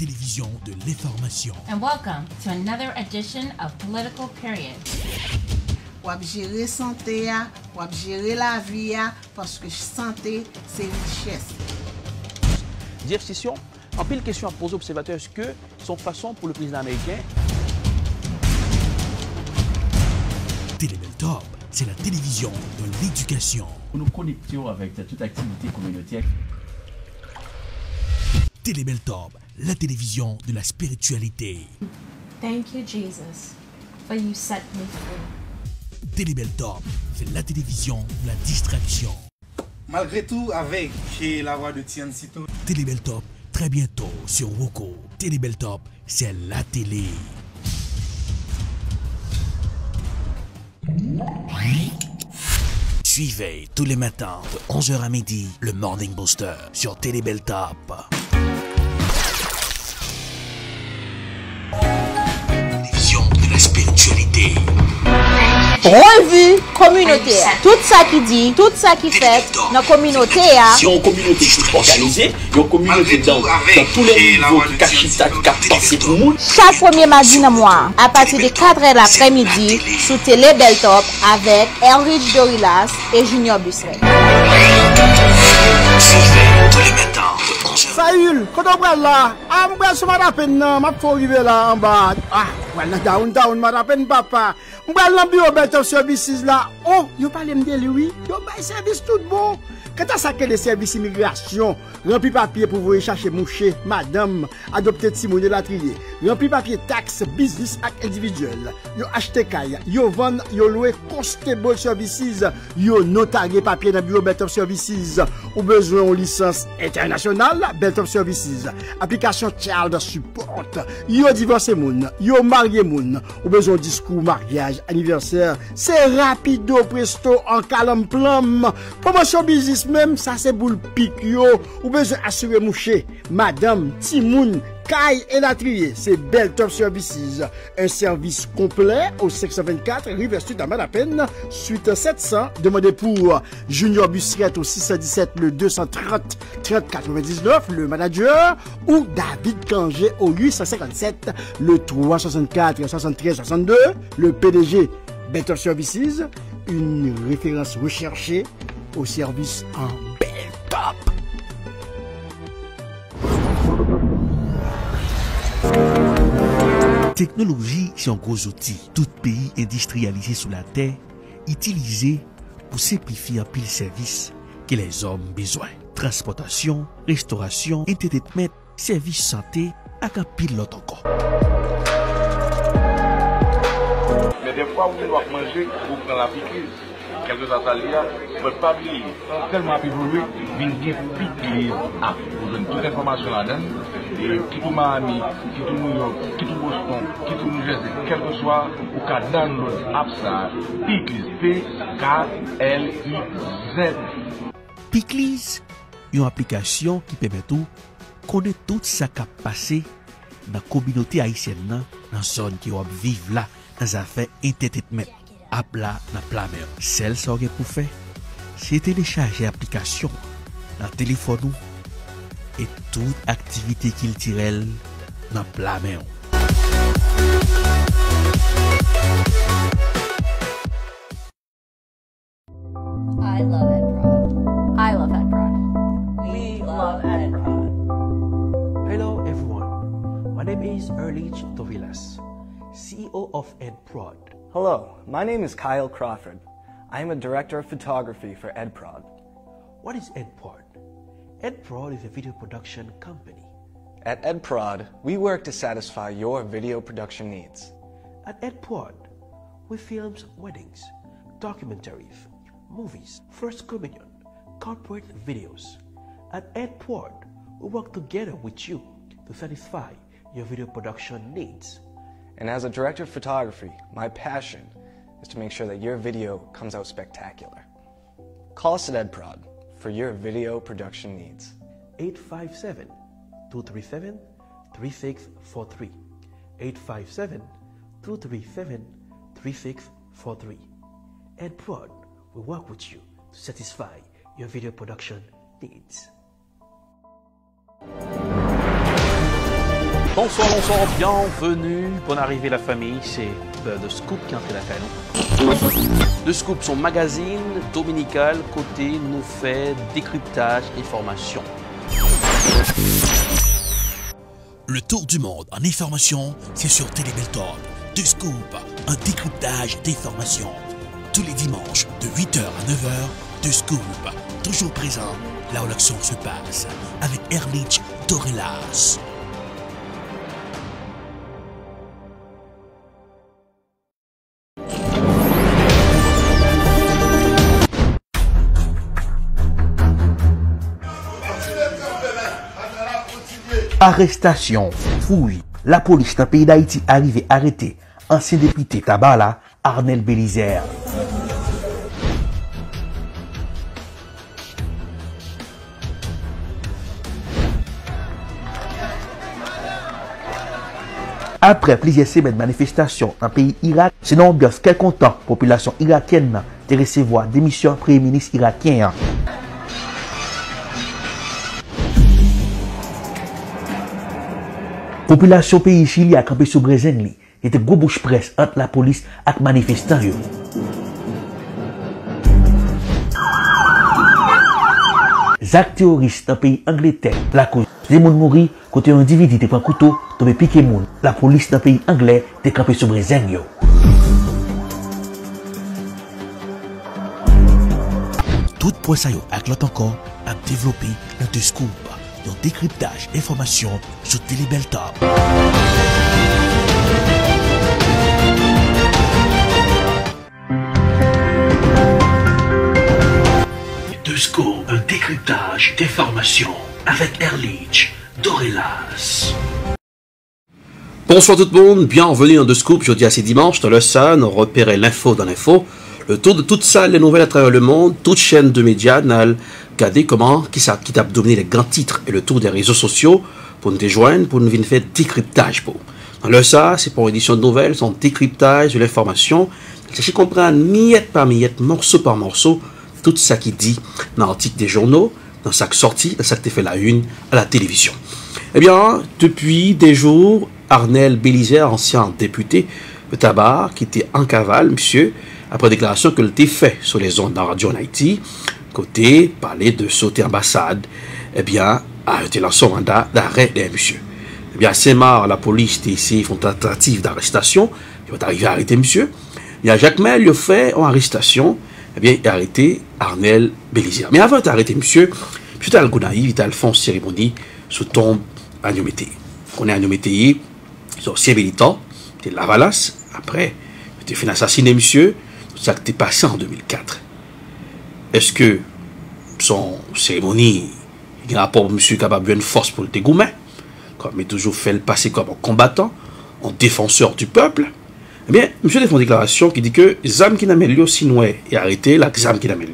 télévision de l'information. And welcome to another edition of Political Period. Wap gérer santé, wap gérer la vie, parce que santé, c'est richesse. Jeff Sessions, en pile question à poser aux observateurs, est-ce que son façon pour le président américain? Télébeltop, c'est la télévision de l'éducation. Nous nous connectons avec toute activité communautaire. Télébeltop, la télévision de la spiritualité. Thank you, Jesus, for you set me free. Télébeltop, c'est la télévision de la distraction. Malgré tout, avec la voix de Tian Sito. Télébeltop, très bientôt sur Woko. Télébeltop, c'est la télé. Suivez tous les matins de 11h à midi le Morning Booster sur Télébeltop. Télévision de la spiritualité. Revue communautaire. Tout ça qui dit, tout ça qui fait dans la communauté. Si on communauté organisée, une communauté dans tous les niveaux qui cachita qui passé pour nous. Chaque premier mardi dans mois, à partir de 4h l'après-midi, sous Télébeltop avec Elridge Dorilas et Junior Busseret. Suivez tous les matins de 11h. Saül, quand on va là, on va se mettre à peine, ma faut arriver là en bas. Ah, voilà, down, ma peine papa. On va dans le bureau Beltop Services là. Oh, vous parlez de lui, vous avez service tout bon. Quand ça que les services immigration, rempli papier pour vous chercher moucher, madame, adopter Timon de la trier, rempli papier taxe, business ak individuel, yo acheté kaya, yo vend, yo loué constable services, yo notarié papier dans bureau Beltop Services, ou besoin de licence internationale, Beltop Services, application child support, yo divorcé moun, yo marié moun, ou besoin de discours mariage, anniversaire, c'est rapido presto en calme plum, promotion business même ça c'est boule pique yo ou besoin assurer moucher madame Timoun Kai et la trier c'est Beltop Services un service complet au 624 River Street à Madapen suite 700 demandez pour Junior Busseret au 617 le 230 30 99 le manager ou David Kanger au 857 le 364 73 62 le PDG Beltop Services une référence recherchée au service en Beltop. Technologie, c'est un gros outil. Tout pays industrialisé sur la terre, utilisé pour simplifier un pile service que les hommes besoin. Transportation, restauration, entertainment, service santé, avec un pile l'autre encore. Mais des fois, vous doit manger, vous prenez la piqûre. Quelques ateliers, vous ne pouvez pas oublier. Tellement évolué, vous avez piqué à vous toute information là-dedans. Et qui tout Miami, qui tout New York, qui tout Boston, qui tout New Jersey, quel que soit, ou qu'à download app ça, Pickliz, P-K-L-I-Z. Pickliz, une application qui permet tout connaître tout ça qui a passé dans la communauté haïtienne, dans la zone qui va vivre là, dans les affaires entertainment. App là dans la mer. Celle ça pour faire, c'est télécharger l'application dans le téléphone et toute activité qu'il tire dans la mer. I love EdProd. I love EdProd. We love EdProd. Hello everyone, my name is Erlich Tovilas, CEO of EdProd. Hello, my name is Kyle Crawford. I am a director of photography for EdProd. What is EdProd? EdProd is a video production company. At EdProd, we work to satisfy your video production needs. At EdProd, we film weddings, documentaries, movies, first communion, corporate videos. At EdProd, we work together with you to satisfy your video production needs. And as a director of photography, my passion is to make sure that your video comes out spectacular. Call us at EdProd for your video production needs. 857-237-3643. 857-237-3643. EdProd will work with you to satisfy your video production needs. Bonsoir, bienvenue, bonne arrivée la famille, c'est The Scoop qui est entré dans la canon. The Scoop, son magazine dominical côté nous fait décryptage et formation. Le tour du monde en information, c'est sur Télébeltop. The Scoop, un décryptage d'informations. Tous les dimanches de 8h à 9h, The Scoop, toujours présent là où l'action se passe, avec Erlich Dorelas. Arrestation, fouille. La police dans le pays d'Haïti arrive à arrêter ancien député Tabala, Arnel Bélizer. Après plusieurs semaines de manifestations dans le pays Irak, c'est une ambiance quel content la population irakienne de recevoir démission Premier ministre irakien. Population pays Chili a campé sur Brezenli. Il était gros bouche presse entre la police et les manifestants. Zak terroriste dans le pays Angleterre, la cause des gens mourir, côté un individu qui prend un couteau, tombe piqué moun. La police dans le pays anglais était campé sur Brezenli. Tout point ça avec l'autre encore a développé le The Scoop. Dans décryptage information sur Télébeltop. The Scoop, un décryptage d'informations avec Erlich Dorelas. Bonsoir tout le monde, bienvenue dans The Scoop. Jeudi à c'est dimanche, dans le SAN, on repérait l'info dans l'info. Le tour de toute ça, les nouvelles à travers le monde, toute chaîne de médias, regardez comment qui t'a dominé les grands titres et le tour des réseaux sociaux pour nous rejoindre, pour nous venir faire décryptage. Dans le ça, c'est pour édition de nouvelles, c'est un décryptage de l'information. Cherchez comprendre miette par miette, morceau par morceau, tout ça qui dit dans l'article des journaux, dans chaque sortie, dans chaque fait la une à la télévision. Eh bien, depuis des jours, Arnel Bélizer, ancien député de Tabar, qui était en cavale, monsieur, après déclaration que l'était fait sur les ondes de la radio en Haïti, côté parler de sauter ambassade, eh bien, a été lancé un mandat d'arrêt de monsieur. Eh bien, c'est marre, la police ici font une tentative d'arrestation, ils vont arriver à arrêter monsieur. Eh bien, Jacques Mel, il a fait une arrestation, eh bien, il a arrêté Arnel Bélizer. Mais avant d'arrêter monsieur, monsieur Tal Gounaï, il a fait une cérémonie sous tombe à Nyomété. On est à Nyomété, sur ancien militant, c'était Lavalas, après, il a fait assassiner monsieur, ça qui était passé en 2004. Est-ce que son cérémonie, il y a un rapport monsieur capable d'une force pour le dégoumer, comme il a toujours fait le passer comme un combattant, un défenseur du peuple? Eh bien, monsieur a fait une déclaration qui dit que Zam qui n'a pas sinoué et arrêté, la Zam qui n'a pas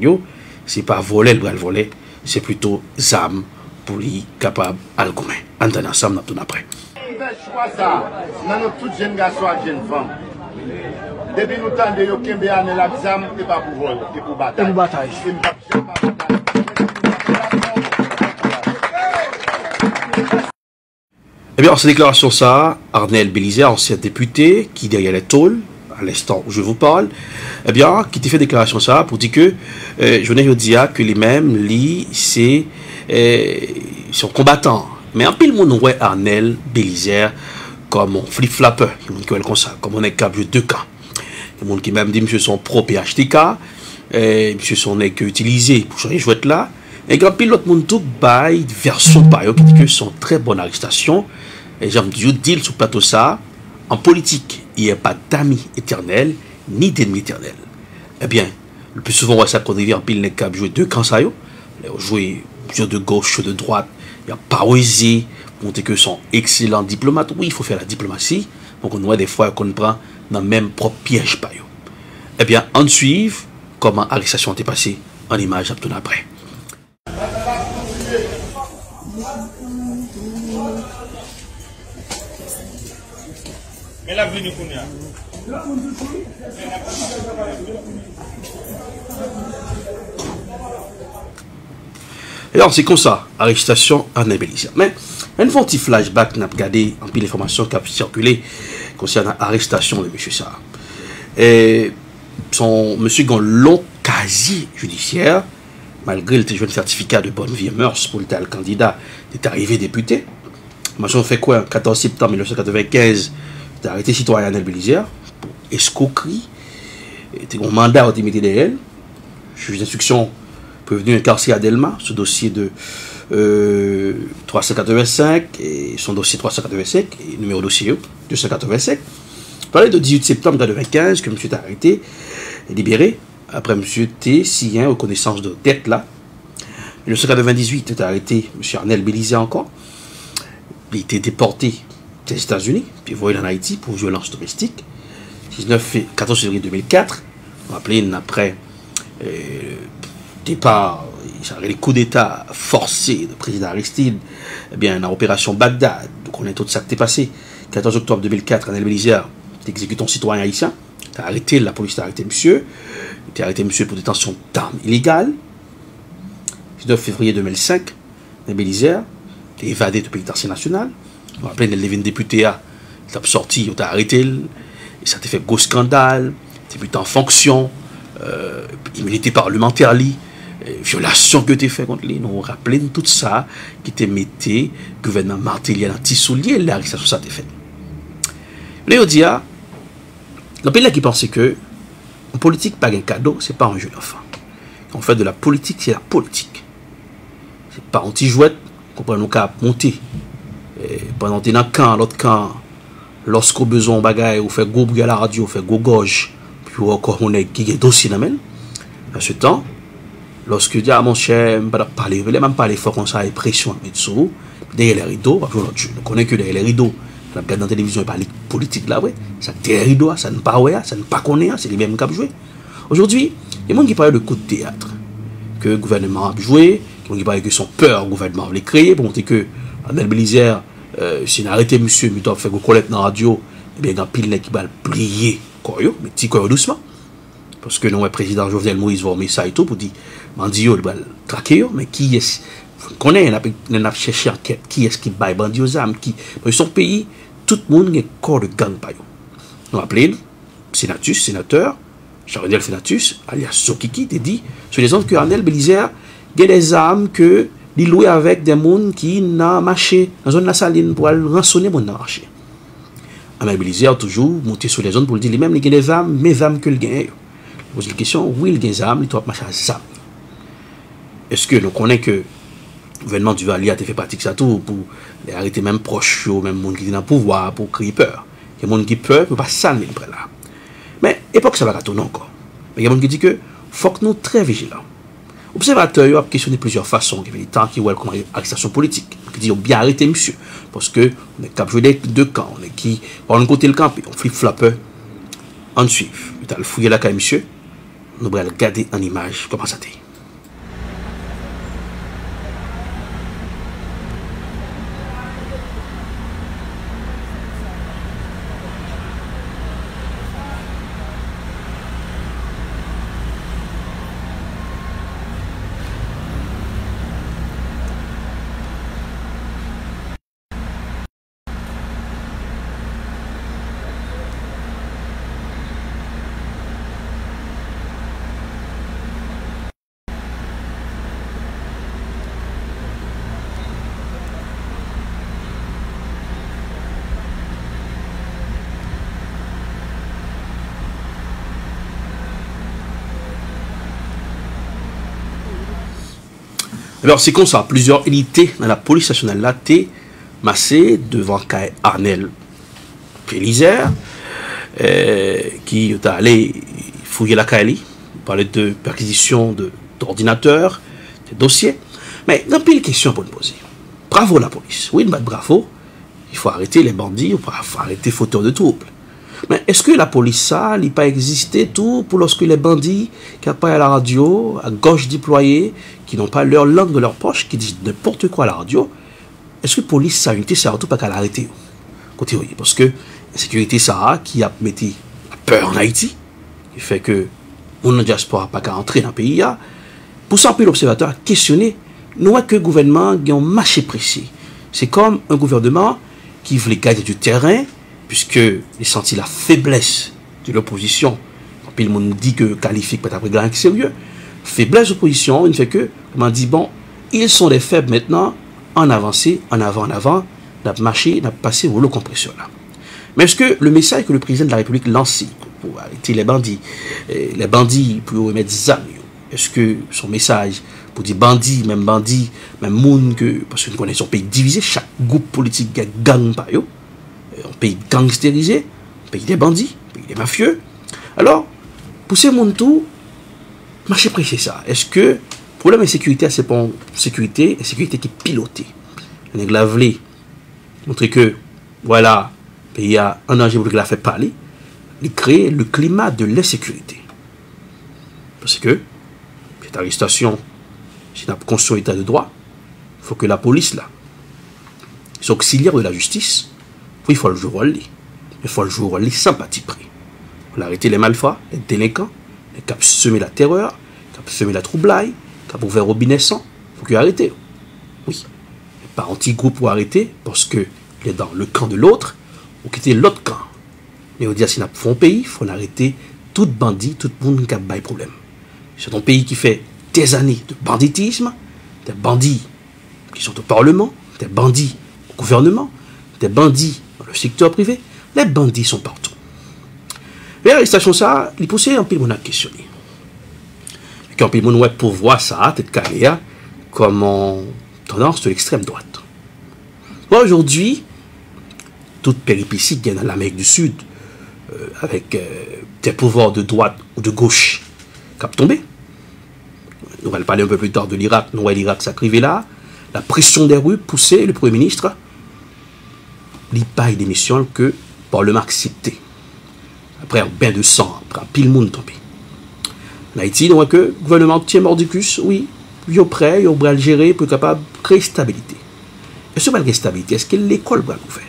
c'est pas voler le bras le voler, c'est plutôt Zam pour lui capable de le goumer. En tenant ensemble, nous après. Choix ça, dans toute jeune garçon et jeune femme. Depuis nous temps de yo kembe ane la exam et pas pour vol et pour bataille. Eh bien, en cette déclaration ça, Arnel Bélizer, ancien député, qui derrière les tôles, à l'instant où je vous parle, eh bien, qui t'a fait déclaration ça pour dire que je venais dire que les mêmes, lui, c'est son combattant. Mais en pile mon ouais Arnel Bélizer comme un flip-flapper, comme on est capable de deux camps. Il y a des gens qui même dit monsieur son propre PHTK, monsieur son nez utilisé pour changer jouet là. Et grand pile l'autre monde tout bail version par qui dit que sont très bonnes arrestations. Et j'aime dire sur plateau ça, en politique, il n'y a pas d'amis éternels ni d'ennemis éternels. Eh bien, le plus souvent on ça qu'on dit en pile n'est capable jouer deux camps ça yo, jouer de gauche, de droite, il n'y a pas osé montrer que sont excellents diplomates. Oui, il faut faire la diplomatie. Donc on voit des fois qu'on prend dans le même propre piège. Eh bien, on suit comment l'arrestation est passée en image tout après. Mais la vie nous connaît. Alors c'est comme ça, arrestation Arnel Bélizer. Mais Un petit flashback, n'a regardé en pile l'information qui a circulé concernant l'arrestation de M. Sarr. Et monsieur a un long casier judiciaire, malgré le jeune certificat de bonne vie et mœurs pour le candidat d'être arrivé député. Monsieur fait quoi, 14 septembre 1995, il a arrêté citoyen Arnel Bélizer pour escroquerie. Il a un mandat de mettre derrière. Juge d'instruction prévenu incarcéré à Delma, ce dossier de 385 et son dossier 385 et numéro dossier 285. Parlait de 18 septembre 1995 que monsieur est arrêté et libéré après monsieur T. Sien reconnaissance de dette là. 1998 est arrêté monsieur Arnel Bélizer encore. Il a été déporté des États-Unis puis envoyé en Haïti pour violence domestique. 14 février 2004, on va appeler après départ, les coups d'État forcés du président Aristide, eh bien, dans l'opération Bagdad, donc on est tout ça qui est passé. 14 octobre 2004, Arnel Bélizer exécute un citoyen haïtien, il a arrêté, la police a arrêté monsieur, il a arrêté monsieur pour détention d'armes illégales. 19 février 2005, Arnel Bélizer est évadé du pénitencier national. On va appeler le député, il a sorti, il a arrêté, et ça a fait gros scandale, député en fonction, immunité parlementaire, violation que tu fait contre lui. Nous rappelons tout ça qui te mettait gouvernement Martelly dans petit soulier, l'arrestation ça te fait. Là, on dit, le pays là qui pense que en politique, pas un cadeau, c'est pas un jeu d'enfant. En fait, de la politique, c'est la politique. C'est pas un petit jouet qu'on prend nos cas monter. Pendant que dans un camp, l'autre camp, lorsqu'on a besoin de bagaille, on fait gros bruit à la radio, on fait gros gorge, puis encore on est qui est dossier dans même. À ce temps, lorsque je dis à mon cher, je ne vais pas parler, je ne vais même parler fort comme ça, et pression à mettre sur derrière les rideaux, parce que je ne connais que derrière les rideaux. On regarde dans la télévision, il parle politique là, ouais. Ça derrière les rideaux, ça ne pas ouais, ça ne pas connaît, c'est les mêmes qui ont joué. Aujourd'hui, il y a des gens qui parlent de coup de théâtre, que le gouvernement a joué, qui parlent que son peur, le gouvernement voulait créer, pour montrer que Arnel Bélizer, s'il a arrêté monsieur, il doit faire une collecte dans la radio, et bien il y a un pile qui va le plier, mais petit corps doucement. Parce que nous, le président Jovenel Moïse va mettre ça et tout pour dire, Bandio, il va le traquer, mais qui est-ce qu'on a cherché enquête, qui est-ce qui baille Bandio aux âmes, qui, dans son pays, tout le monde est corps de gang par eux. Nous appelons sénateur, Charles Sénatus, alias Sokiki, te dit, sur les autres que Arnel Bélizer, il y a des armes que il loué avec des gens qui n'ont marché dans la zone de la saline pour rançonner mon marché. Arnel Bélizer toujours monté sur les zones pour dire lui-même il y a des armes, mes armes que le gagne. Pose la question, oui, il y a des armes, il doit marcher à ça. Est-ce que nous connaissons que le gouvernement du Valier a fait pratique ça tout pour arrêter même proches, même gens qui sont dans le pouvoir pour créer peur. Il y a des gens qui peur, ne peuvent pas salir près là. Mais époque ça va tourner encore. Mais il y a des gens qui disent que faut que nous soyons très vigilants. Observateurs ont questionné plusieurs façons. Il y a des temps qui ont comme arrestation politique. Qui disent bien arrêter monsieur. Parce que on est capable de deux camps. On est qui, on a côté le camp, on flip-flapper. On suit. Il a fouillé la caille monsieur. Nous allons regarder en image comment ça t'est. Alors, c'est comme ça, plusieurs unités dans la police nationale là, t'es massé devant Arnel Bélizer, qui est allé fouiller la CALI, parler de perquisition d'ordinateurs, de dossiers. Mais il y a une question pour nous poser. Bravo la police. Oui, bravo. Il faut arrêter les bandits, il faut arrêter les fauteurs de troubles. Mais est-ce que la police, ça, n'a pas existé tout pour lorsque les bandits qui apparaissent à la radio, à gauche déployée, qui n'ont pas leur langue de leur poche, qui disent n'importe quoi à la radio, est-ce que la police, ça, unité, ça, tout pas qu'à l'arrêter? Parce que la sécurité, ça, qui a mis la peur en Haïti, qui fait que mon diaspora n'a pas qu'à entrer dans le pays, pour ça, l'observateur a questionné, nous, que le gouvernement a un marché précis. C'est comme un gouvernement qui voulait gagner du terrain, puisqu'il sentit la faiblesse de l'opposition. Puis le monde dit que qualifie peut être grand sérieux. Faiblesse de l'opposition, il fait que, on dit, bon, ils sont des faibles maintenant, en avancée, en avant, on a marché, on a passé au lot compresseur là. Mais est-ce que le message que le président de la République lançait pour arrêter les bandits pour remettre des armes, est-ce que son message pour dire bandits, même monde que, parce que nous connaissons un pays divisé, chaque groupe politique a gang par eux, un pays gangstérisé, un pays des bandits, un pays des mafieux. Alors, pour ces monde tout, marché prêcher ça. Est-ce que problème de sécurité, c'est pas sécurité qui est pilotée. On a voulu montrer que, voilà, il y a un danger pour la faire parler, il crée le climat de l'insécurité. Parce que, cette arrestation, si on a construit l'état de droit, il faut que la police, là, les auxiliaires de la justice, il faut le jouer au lit. Il faut le jouer au lit sans parti pris. On a arrêté les malfrats, les délinquants, les qui ont semé la terreur, qui ont semé la troublaille, qui ont ouvert robinet sans, il faut qu'ils arrêtent. Oui. Pas anti-groupe pour arrêter, parce que il est dans le camp de l'autre, ou quitter l'autre camp. Mais on dit, si on a fait un pays, il faut arrêter tout bandit, tout le monde qui a des problèmes. C'est un pays qui fait des années de banditisme, des bandits qui sont au Parlement, des bandits au gouvernement, des bandits dans le secteur privé. Les bandits sont partout. Mais l'arrestation, ça, il pousse un peu de monde à questionner. Et quand il y a un pour voir ça, peut-être qu'il y a comme en tendance de l'extrême droite. Aujourd'hui, toute péripétie qui est dans l'Amérique du Sud, avec des pouvoirs de droite ou de gauche, qui ont tombé. On va parler un peu plus tard de l'Irak. Nous, l'Irak, ça arrivé là. La pression des rues poussait le Premier ministre. Il n'y a pas eu d'émission que le Parlement accepté. Après un bain de sang, après un pile monde tombé. En Haïti, nous voyons que le gouvernement tient mordicus, oui, il est prêt, il va le gérer pour être capable de créer stabilité. Est-ce que la stabilité, est-ce que l'école va nous faire?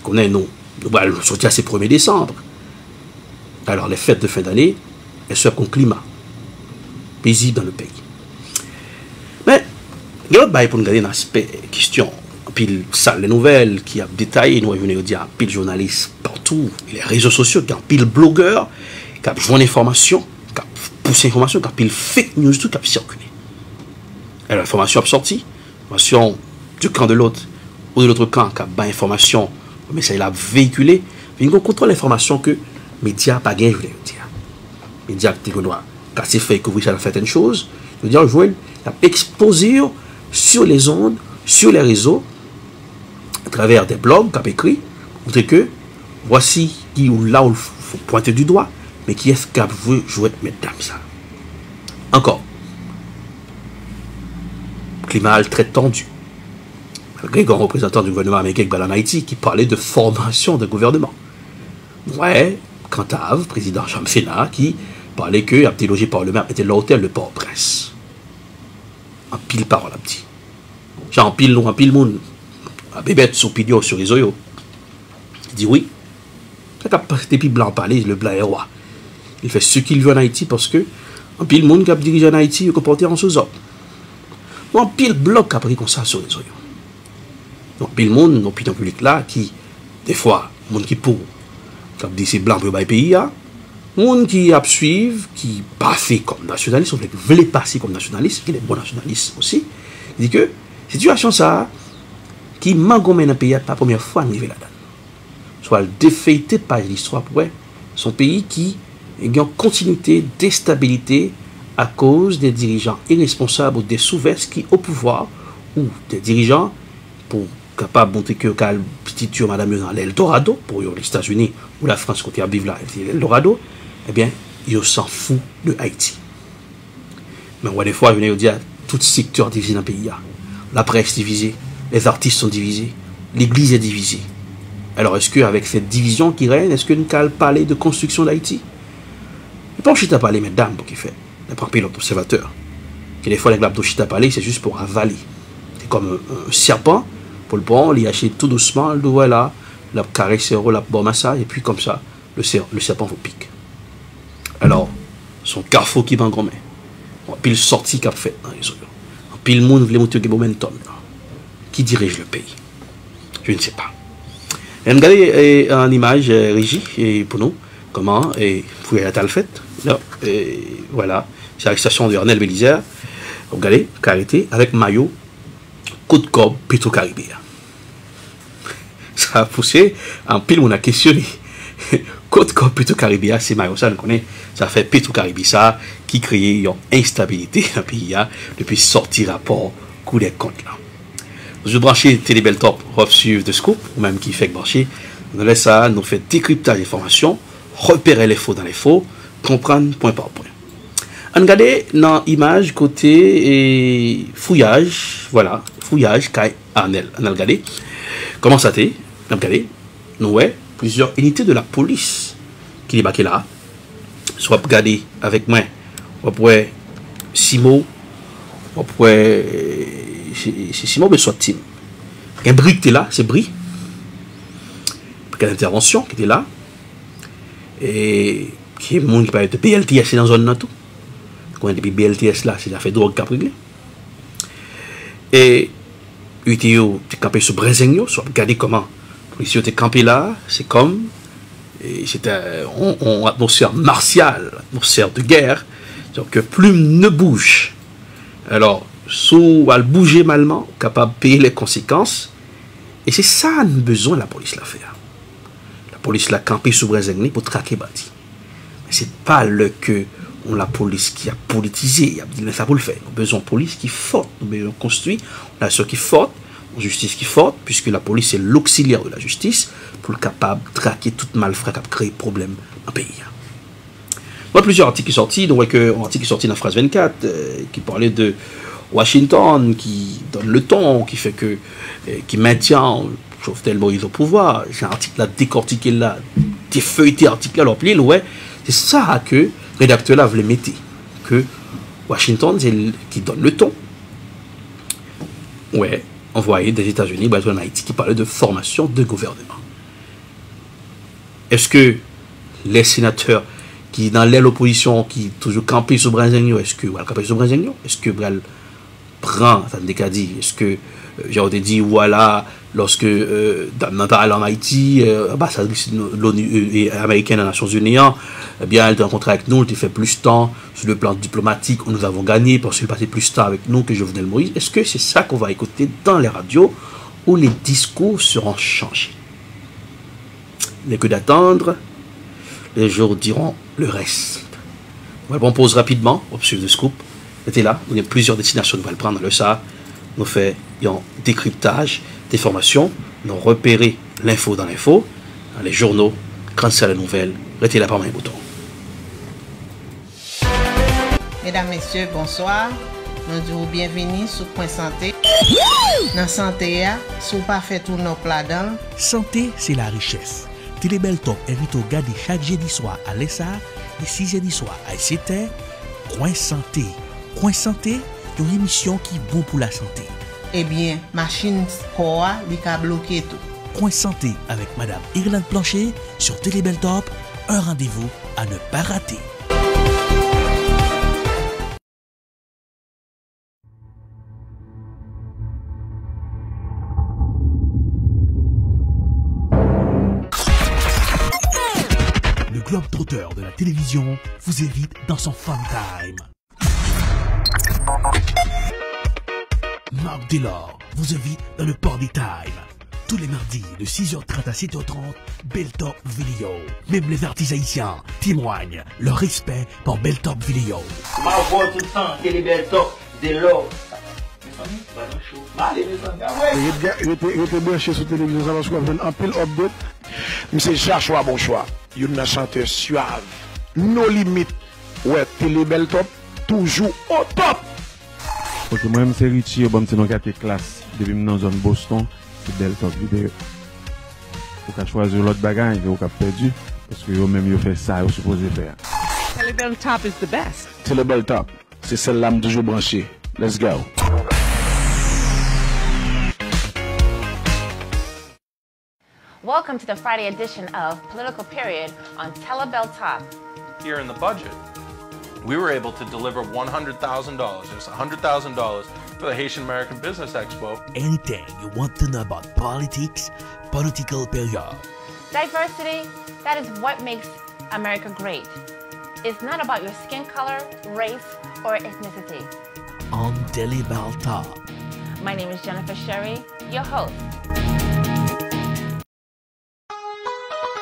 Qu'on est, nous allons sortir à ce 1er décembre. Alors, les fêtes de fin d'année, elles sont un climat paisible dans le pays. Mais, il y a autre pour nous garder un aspect question. Pile salle les nouvelles qui a détaillé, nous venons dire pile journalistes partout, les réseaux sociaux, qui a pile blogueurs, qui a besoin d'informations, qui a poussé l'information, qui a pile fake news, tout qui a circulé. Alors, l'information a sorti, l'information du camp de l'autre ou de l'autre camp qui a pas information, mais ça il a véhiculé, mais on contrôle l'information que les médias pas gagné, je voulais dire. Les médias qui doivent casser fait couvrir ça certaines choses, je veux dire, jouer, exposer sur les ondes, sur les réseaux, à travers des blogs qui ont écrit, montrer que voici qui ou là où il faut pointer du doigt, mais qui est-ce qui veut jouer, mesdames, ça. Encore. Climat très tendu. Malgré un représentant du gouvernement américain en Haïti qui parlait de formation de gouvernement. Ouais, Cantave, président Jean Fénat, qui parlait que a été logé par le maire, était l'hôtel de Port-au-Prince. En pile parole, un petit. J'ai en pile monde, à bébête sous pignon sur les oyo. Il dit oui. Depuis blanc parler, le blanc est roi. Il fait ce qu'il veut en Haïti parce que en pile monde qui a dirigé en Haïti, il comporté en sous-ordre. En pile bloc a pris comme ça sur les oyo. Donc, pile monde, l'opinion publique là, qui, des fois, monde qui pour, qui a dit c'est blanc pour le pays, monde qui a suivi, qui pas fait comme nationaliste, ou qui voulait passer comme nationaliste, qui est bon nationaliste aussi, il dit que, situation ça, qui mangomène dans le pays, pas la première fois arrivé là-dedans. Soit le défait par l'histoire pour son pays qui est en continuité d'instabilité à cause des dirigeants irresponsables ou des sous-vestes qui au pouvoir, ou des dirigeants pour capable de montrer que le petit tueur madame dans l'Eldorado, pour les États-Unis ou la France côté à vivre là, l'Eldorado, eh bien, ils s'en foutent de Haïti. Mais des fois, je viens dire, tout secteur divisé dans le pays. La presse divisée, les artistes sont divisés, l'église est divisée. Alors, est-ce qu'avec cette division qui règne, est-ce que nous allons parler de construction d'Haïti? Je pense que je parler, mesdames, pour qu'il fait, d'après pilote observateur. Et des fois, les glabes de parler, c'est juste pour avaler. C'est comme un serpent. Pour le bon, il achète tout doucement, le doigt là, la caresse, la bon massage, et puis comme ça, le serpent vous pique. Alors, son carrefour qui va en grand-main, puis le sorti qu'il a fait dans les autres. Puis le monde voulait monter au momentum. Qui dirige le pays? Je ne sais pas. Et regardez en image, Régie, et pour nous, comment Fouillage a le fait. Là, voilà, c'est l'arrestation de Arnel Bélizer. Regardez, arrêté avec maillot Côte Corbe Petro-Caribéen. Ça a poussé en pile, on a questionné. Côte Corbe Petro-Caribéen, c'est maillot, ça, on connaît. Ça fait Petro-Caribéen, ça, qui crée une instabilité dans le pays depuis sortir rapport coup des comptes là. Je brancher Télé Bel Top, suivre de scoop, ou même qui fait brancher. Nous laisse ça, nous fait décryptage d'informations, repérer les faux dans les faux, comprendre point par point. On regarde dans l'image côté fouillage, voilà, fouillage, Kai Arnel. On a regardé comment ça t'est, on a regardé, nous ouais, plusieurs unités de la police qui débarquent là. Soit regarder avec moi, on pourrait Simo, on pourrait c'est Simon, mais soit team. Un bris qui était là, c'est bris. Quelle intervention qui était là. Et qui est le monde qui parle de BLTS dans la zone. Quand depuis BLTS là, c'est la fait drogue qui a réglé. Et UTO était campé sur Brezengno, soit regarder comment les policiers étaient campés là, c'est comme. C'était une atmosphère martiale, atmosphère de guerre. Donc que plume ne bouge. Alors, sous à bouger malement, capable de payer les conséquences. Et c'est ça nous besoin de la police la faire. La police l'a campé sous Brezengni pour traquer bâti. Mais c'est pas le que on la police qui a politisé, il a dit ça pour le faire. Nous avons besoin de police qui est forte, nous avons besoin de construire, on a ceux qui est forte, une justice qui est forte, puisque la police est l'auxiliaire de la justice pour le capable de traquer toute malfrat qui a créé problème dans le pays. Il y a plusieurs articles qui sont sortis, donc un article qui est sorti dans Phrase 24 qui parlait de Washington qui donne le ton, qui fait que qui maintient Jovenel Moïse au pouvoir. J'ai un article là décortiqué là, des feuilletés articles là, alors puis ouais, c'est ça que le rédacteur là voulait mettre, que Washington c'est qui donne le ton. Ouais, envoyé des États-Unis, en Haïti, qui parlait de formation de gouvernement. Est-ce que les sénateurs qui dans l'aile opposition qui toujours campé sur Brezengno, est-ce que campé sur Brezengno, est-ce que Bral prend, ça ne dit, est-ce que j'ai dit voilà lorsque dans Haïti, l'ambassadrice de l'ONU américaine aux Nations Unies, eh bien elle a rencontré avec nous, elle fait plus de temps sur le plan diplomatique, où nous avons gagné parce qu'elle passait plus de temps avec nous que Jovenel Moïse. Est-ce que c'est ça qu'on va écouter dans les radios où les discours seront changés? Il n'est que d'attendre, les jours diront le reste. On pose rapidement, au suivre de scoop. C'était là, il y a plusieurs destinations, nous allons prendre le ça. Nous faisons un décryptage des formations, nous repérer l'info dans l'info, dans les journaux, grâce à la nouvelle, restez là par un bouton. Mesdames, Messieurs, bonsoir. Nous disons bienvenue sur Point Santé. Dans Santé, si vous pas fait tout nos plats dedans. Santé, c'est la richesse. Télé Bel Top invite au garder chaque jeudi soir à l'ESA et 6 jeudi soir à ICT. Coin Santé. Coin Santé, une émission qui est bon pour la santé. Eh bien, machine Koa, il a bloqué tout. Coin Santé avec Madame Irlande Plancher sur Télé Bel Top. Un rendez-vous à ne pas rater. Le globe-trotteur de la télévision vous invite dans son fun time. Marc Delors vous invite dans le port des Times. Tous les mardis de 6h30 à 7h30, Bel Top Vidéo. Même les artistes haïtiens témoignent leur respect pour Bel Top Vidéo. Ma voix tout le temps, Télé Bel Top, Delors. Il était branché sur la télévision parce qu'on a un pile update. Mais c'est chaque choix, bon choix. Il y a un chanteur suave. Nos limites. Ouais, Télé Bel Top, toujours au top. Parce que moi-même, c'est Richie, je suis dans la classe. Depuis que je suis dans la zone Boston, c'est Bel Top Vidéo. Vous pouvez choisir l'autre bagage, vous avez perdu. Parce que vous-même, vous faites ça, vous supposez faire. Télé Bel Top is the best. Télé Bel Top, c'est celle-là que toujours branchée. Let's go. Welcome to the Friday edition of Political Period on Tele Bel Top. Here in the budget, we were able to deliver $100,000, just $100,000 for the Haitian American Business Expo. Anything you want to know about politics, political period. Diversity, that is what makes America great. It's not about your skin color, race, or ethnicity. On Daily Balta. My name is Jennifer Sherry, your host.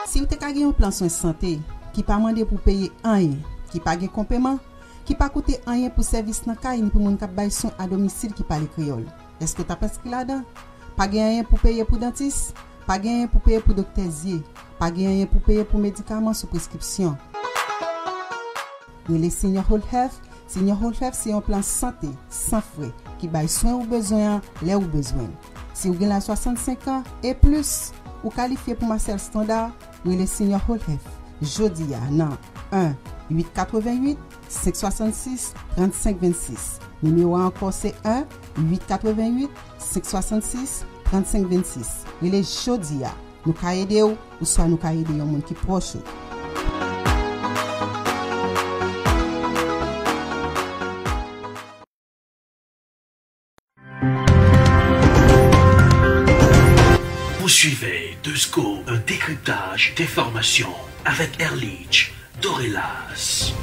Si vous avez un plan de santé qui pas demandé pour payer rien, qui pas de complément, qui pas coûter rien pour service dans caille ni pour moun k'ap bay soin à domicile qui parle créole. Est-ce que tu as prescrit là-dedans? Pas rien pour payer pour dentiste, pas rien pour payer pour docteur Zier, pas rien pour payer pour médicaments sous prescription. Les Senior Whole Health, Senior Whole Health c'est un plan santé sans frais qui baille soin ou besoin là ou besoin. Si vous avez 65 ans et plus, ou qualifié pour Marcel Standard, les Senior Whole Health. Jodi a nan 1-888 566 3526. Numéro encore c'est 1-888 566 3526. Les jodi a nous ka aider ou soit nous ka aider yon moun ki proche. Vous suivez De Scoop, un décryptage d'informations avec Erlich Dorelas.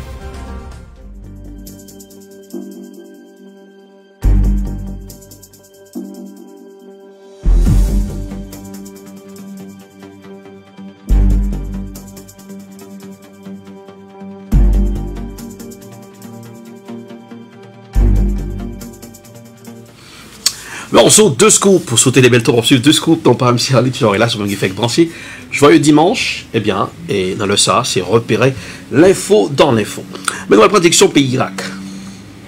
Alors, on saute 2 scoops pour sauter les belles tours, pour suivre 2 scoops, non pas M. Erlich Dorelas, sur le fait branché. Joyeux dimanche, eh bien, et dans le ça, c'est repérer l'info dans l'info. Mais dans la protection pays Irak,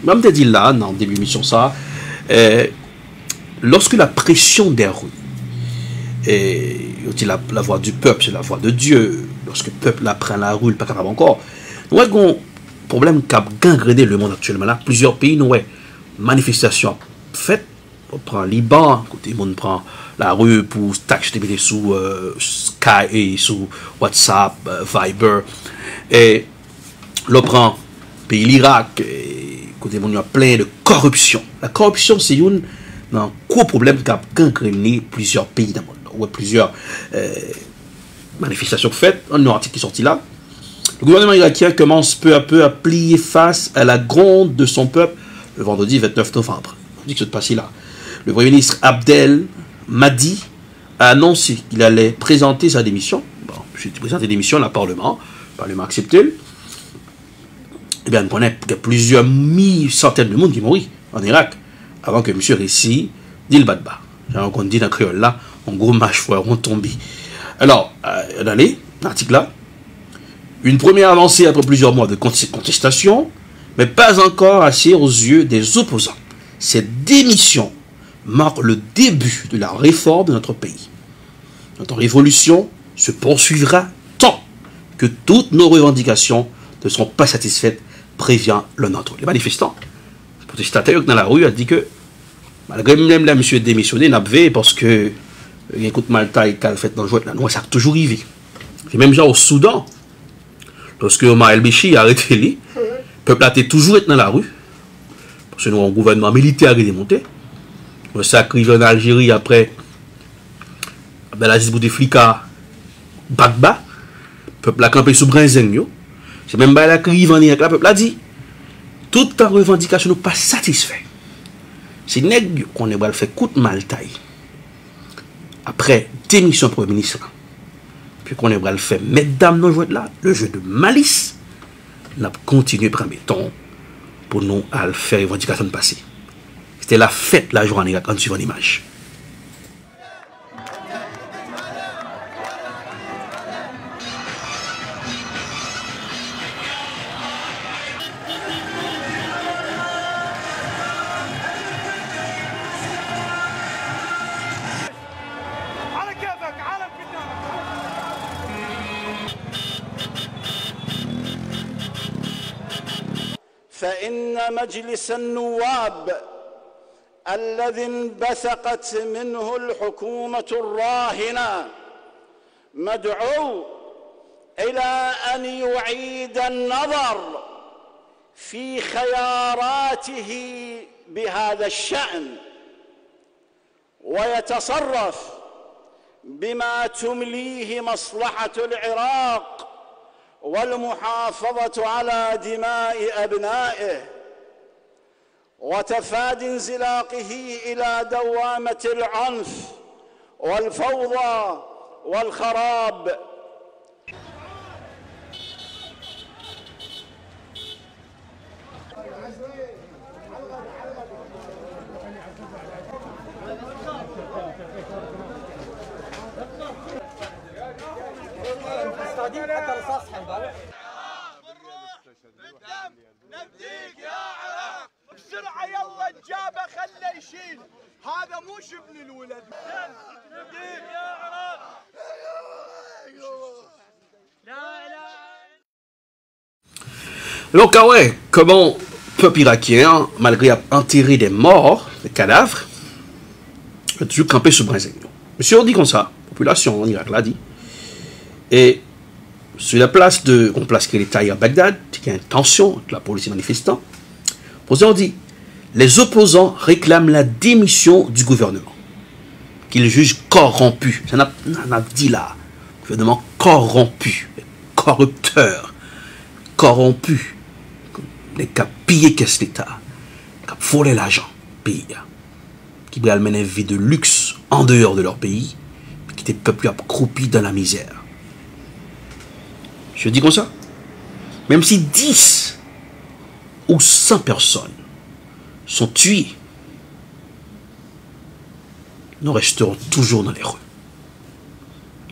même te dit là, dans le début de l'émission, ça, lorsque la pression des rues, et la voix du peuple, c'est la voix de Dieu, lorsque le peuple apprend la rue, il n'est pas capable encore, nous avons un problème qui a gangréné le monde actuellement là. Plusieurs pays, nous avons manifestations faites. On prend Liban, côté monde prend la rue pour taxer sous Sky et sous WhatsApp, Viber, et l'on prend pays l'Irak, côté monde il y a plein de corruption. La corruption c'est un gros problème qui a gangréné plusieurs pays dans le monde. On a plusieurs manifestations faites. Un article qui est sorti là. Le gouvernement irakien commence peu à peu à plier face à la gronde de son peuple le vendredi 29 novembre. On dit que c'est passé là. Le Premier ministre Abdel Mahdi a annoncé qu'il allait présenter sa démission. Bon, j'ai présenté la démission au Parlement. Le Parlement a accepté. Eh bien, on connaît plusieurs centaines de monde qui mourent en Irak avant que M. Rissi dise le badba. Genre, on dit dans le créole là, en gros, mâchoire, on tombe. Alors, dans l'article là, une première avancée après plusieurs mois de contestation, mais pas encore assez aux yeux des opposants. Cette démission marque le début de la réforme de notre pays. Notre révolution se poursuivra tant que toutes nos revendications ne seront pas satisfaites, prévient le nôtre. Les manifestants, les protestataires dans la rue, a dit que malgré même là, monsieur démissionné, n'a pas parce que il y a un coup de maltaille qu'a fait dans le jouet, ça a toujours arrivé. Et même genre au Soudan, lorsque Omar el-Béchi a arrêté lui, le peuple a toujours été dans la rue, parce que nous avons un gouvernement militaire qui est démonté. Ça arrive en Algérie après Abdelaziz Bouteflika Bagba, le peuple a campé sous Brinzeng. C'est même pas la crise en Irak, le peuple a dit toute ta revendication n'est pas satisfait. C'est nègre qu'on est fait coup de maltaille après démission Premier ministre. Puis qu'on est fait mesdames dans le jeu là, le jeu de malice, n'a continué par béton pour nous à faire revendication de passé. C'était la fête la journée en suivant l'image. فإن مجلس النواب الذي انبثقت منه الحكومة الراهنة مدعو إلى أن يعيد النظر في خياراته بهذا الشأن ويتصرف بما تمليه مصلحة العراق والمحافظة على دماء أبنائه وتفادي انزلاقه إلى دوامة العنف والفوضى والخراب. نبديك يا عراق بسرعة يلا الجابة خلى يشيل هذا مو شبل الولد نبديك يا عراق لا لا. Donc, ah ouais, comment peuple irakien, malgré enterrer des morts, des cadavres, a toujours campé sur Brésil. Monsieur, on dit comme ça, population en Irak l'a dit. Et sur la place on place que l'État à Bagdad, il y a une tension entre la police et les manifestants. On dit, les opposants réclament la démission du gouvernement, qu'ils jugent corrompu. Ça n'a dit là, gouvernement corrompu, corrupteur, corrompu, les qui pillé qu'est-ce l'État, qui volé l'argent, pays, qui veulent mener une vie de luxe en dehors de leur pays, qui étaient peuple accroupi dans la misère. Je dis comme ça. Même si 10 ou 100 personnes sont tuées, nous resterons toujours dans les rues.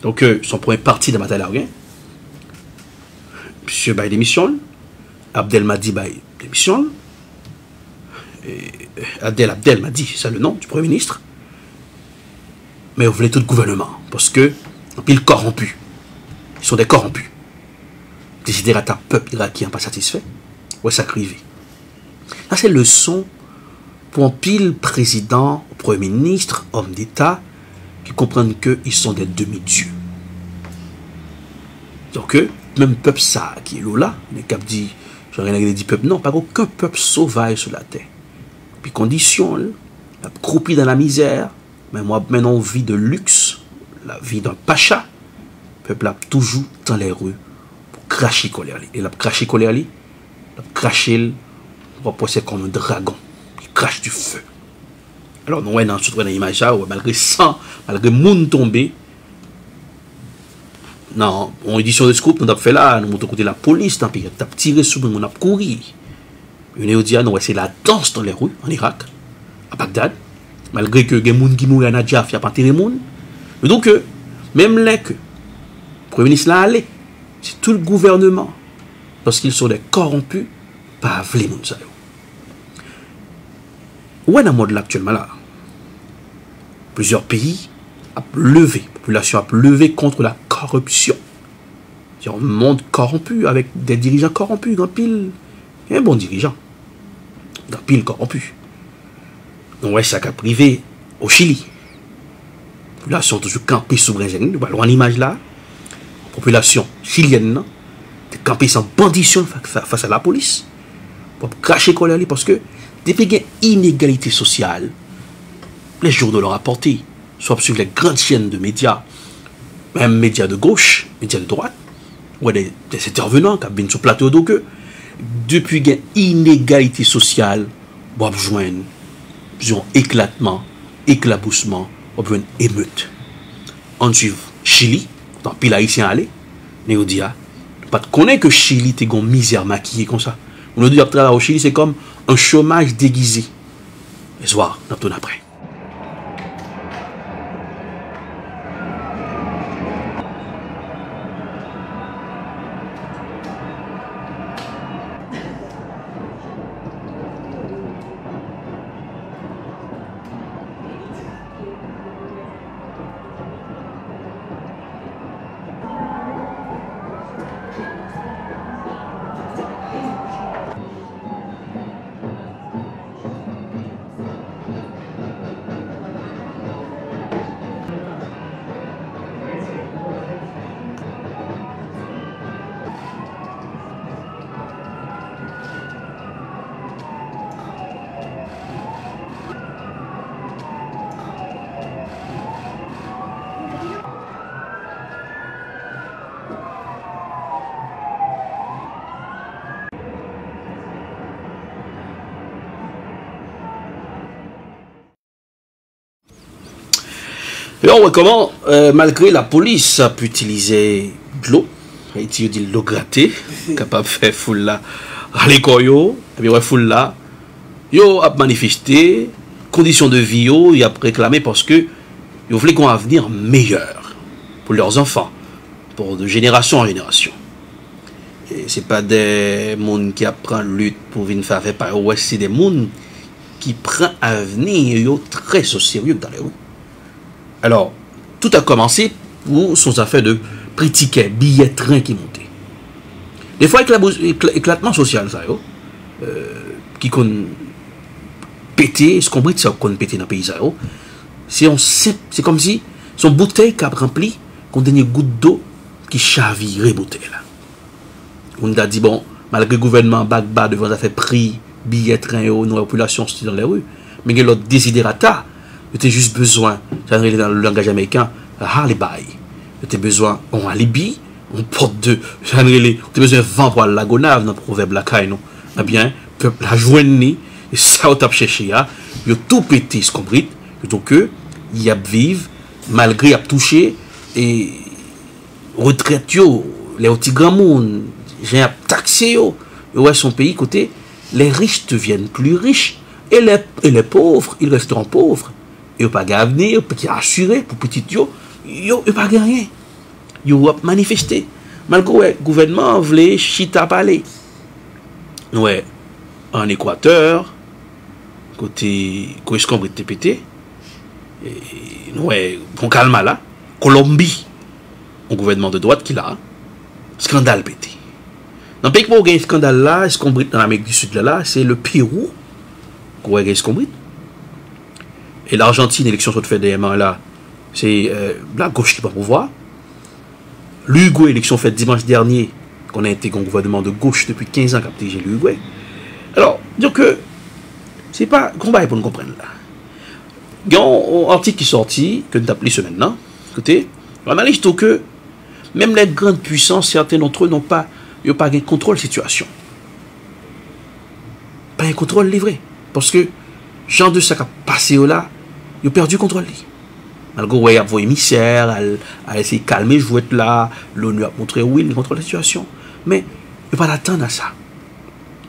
Donc, son premier parti de bataille rien. Monsieur Baye démissionne. Abdelmadi Baye démissionne. Abdel m'a dit, c'est le nom du Premier ministre. Mais vous voulez tout le gouvernement. Parce que, ils sont corrompus. Ils sont des corrompus. Décider à ta peuple irakien pas satisfait, ouais, ça crive. Ça, c'est le son pour un pile président, premier ministre, homme d'État, qui comprennent qu'ils sont des demi-dieux. Donc, même peuple ça, qui est là, les cap dit, j'en ai dit peuple, non, pas aucun peuple sauvage sur la terre. Puis condition, la croupie dans la misère, mais moi, maintenant, vie de luxe, la vie d'un pacha, le peuple a toujours dans les rues. Cracher colère. Et la cracher colère, la cracher, on va passer comme un dragon. Il crache du feu. Alors, nous voyons dans l'image là, malgré sang, malgré monde tombé, non, en édition de scoop, nous avons fait là, nous avons côté la police, nous avons tiré sur nous, nous avons couru. Nous avons dit, nous c'est la danse dans les rues, en Irak, à Bagdad, malgré que les gens qui mourent à Nadjaf, il n'y a pas de monde. Donc, même là que le Premier ministre l'a allé, c'est tout le gouvernement, parce qu'ils sont des corrompus, pas les gens. Où est le monde actuellement là? Plusieurs pays ont levé, la population a levé contre la corruption. C'est un monde corrompu, avec des dirigeants corrompus, un pile, et un bon dirigeant, un pile corrompu. Donc ouais, ça a privé au Chili. La population toujours campée sous Brésil, voilà une image là. Population chilienne, qui campée sans bandition face à la police, pour cracher colère parce que depuis qu'il y a une inégalité sociale, les journaux l'ont rapporté, soit sur les grandes chaînes de médias, même médias de gauche, médias de droite, ou des intervenants qui viennent sur le plateau, donc depuis qu'il y a une inégalité sociale, on va joindre un éclatement, éclaboussement, on va joindre émeute. On suit Chili. Dans pile haïtien aller, nous dit pas de connaître que Chili était une misère maquillée comme ça. On nous dit que au Chili c'est comme un chômage déguisé. Et soir, on tourne après. Et on voit comment, malgré la police a pu utiliser de l'eau, Haïti dit l'eau grattée, capable de faire foule là, à l'école, et bien foule là, yo a manifesté, conditions de vie, yo a réclamé parce que yo voulaient qu'on ait un avenir meilleur pour leurs enfants, pour de génération en génération. Et c'est pas des gens qui apprennent lutte pour venir faire par eux, c'est des gens qui prennent un avenir yo très au sérieux dans les rues. Alors, tout a commencé pour son affaire de prix ticket, billet train qui montait. Des fois, éclatement social, ça, qui qu'on pété, ce qu'on ça qu'on pété dans le pays, ça, c'est comme si son bouteille qui a rempli, qu'on dernier goutte d'eau qui chavirait bouteille là. On a dit, bon, malgré le gouvernement bagba devant ça fait prix, billet train, nos populations dans les rues, mais il y a l'autre désidérata. Tu as juste besoin, dans le langage américain, alibi. Tu as besoin d'un alibi, on porte de. Tu as besoin de vent pour la gonave dans le proverbe la caille. Eh bien, peuple a joigné, et ça, on t'a cherché, il a tout pété, ce qu'on brille, donc, il y a vivre, malgré il a touché, et retraite, les petits grands monde, j'ai taxé, ouais, son pays, côté, les riches deviennent plus riches, et les pauvres, ils resteront pauvres. Ils n'ont pas d'avenir, ils sont assurés pour petit yo, ils n'ont pas rien. Ils ont manifesté. Malgré le gouvernement voulait chita parler. Ouais, en Équateur, côté Escombre de TPT, ouais, bon calme là, Colombie, un gouvernement de droite qui l'a, scandale pété. Dans le pays où il y a un scandale là, Escombre dans l'Amérique du Sud là, c'est le Pérou, où il y a Escombre. Et l'Argentine, l'élection sur fait dernièrement là, c'est la gauche qui va pouvoir. L'Uruguay, élection faite dimanche dernier, qu'on a été un gouvernement de gauche depuis 15 ans qui a dirigé l'Uruguay. Alors, donc, c'est pas combat pour nous comprendre là. Il y a un article qui est sorti, que nous avons appelé ce maintenant. Écoutez, on analyse tout que même les grandes puissances, certains d'entre eux n'ont pas de contrôle de la situation. Pas un contrôle livré. Parce que, genre de ça qui a passé là, ils ont perdu le contrôle. Malgré qu'il y a un émissaire, à essayer de calmer le jouet là, l'ONU a montré oui, il contrôle la situation. Mais il n'y a pas d'attendre à ça.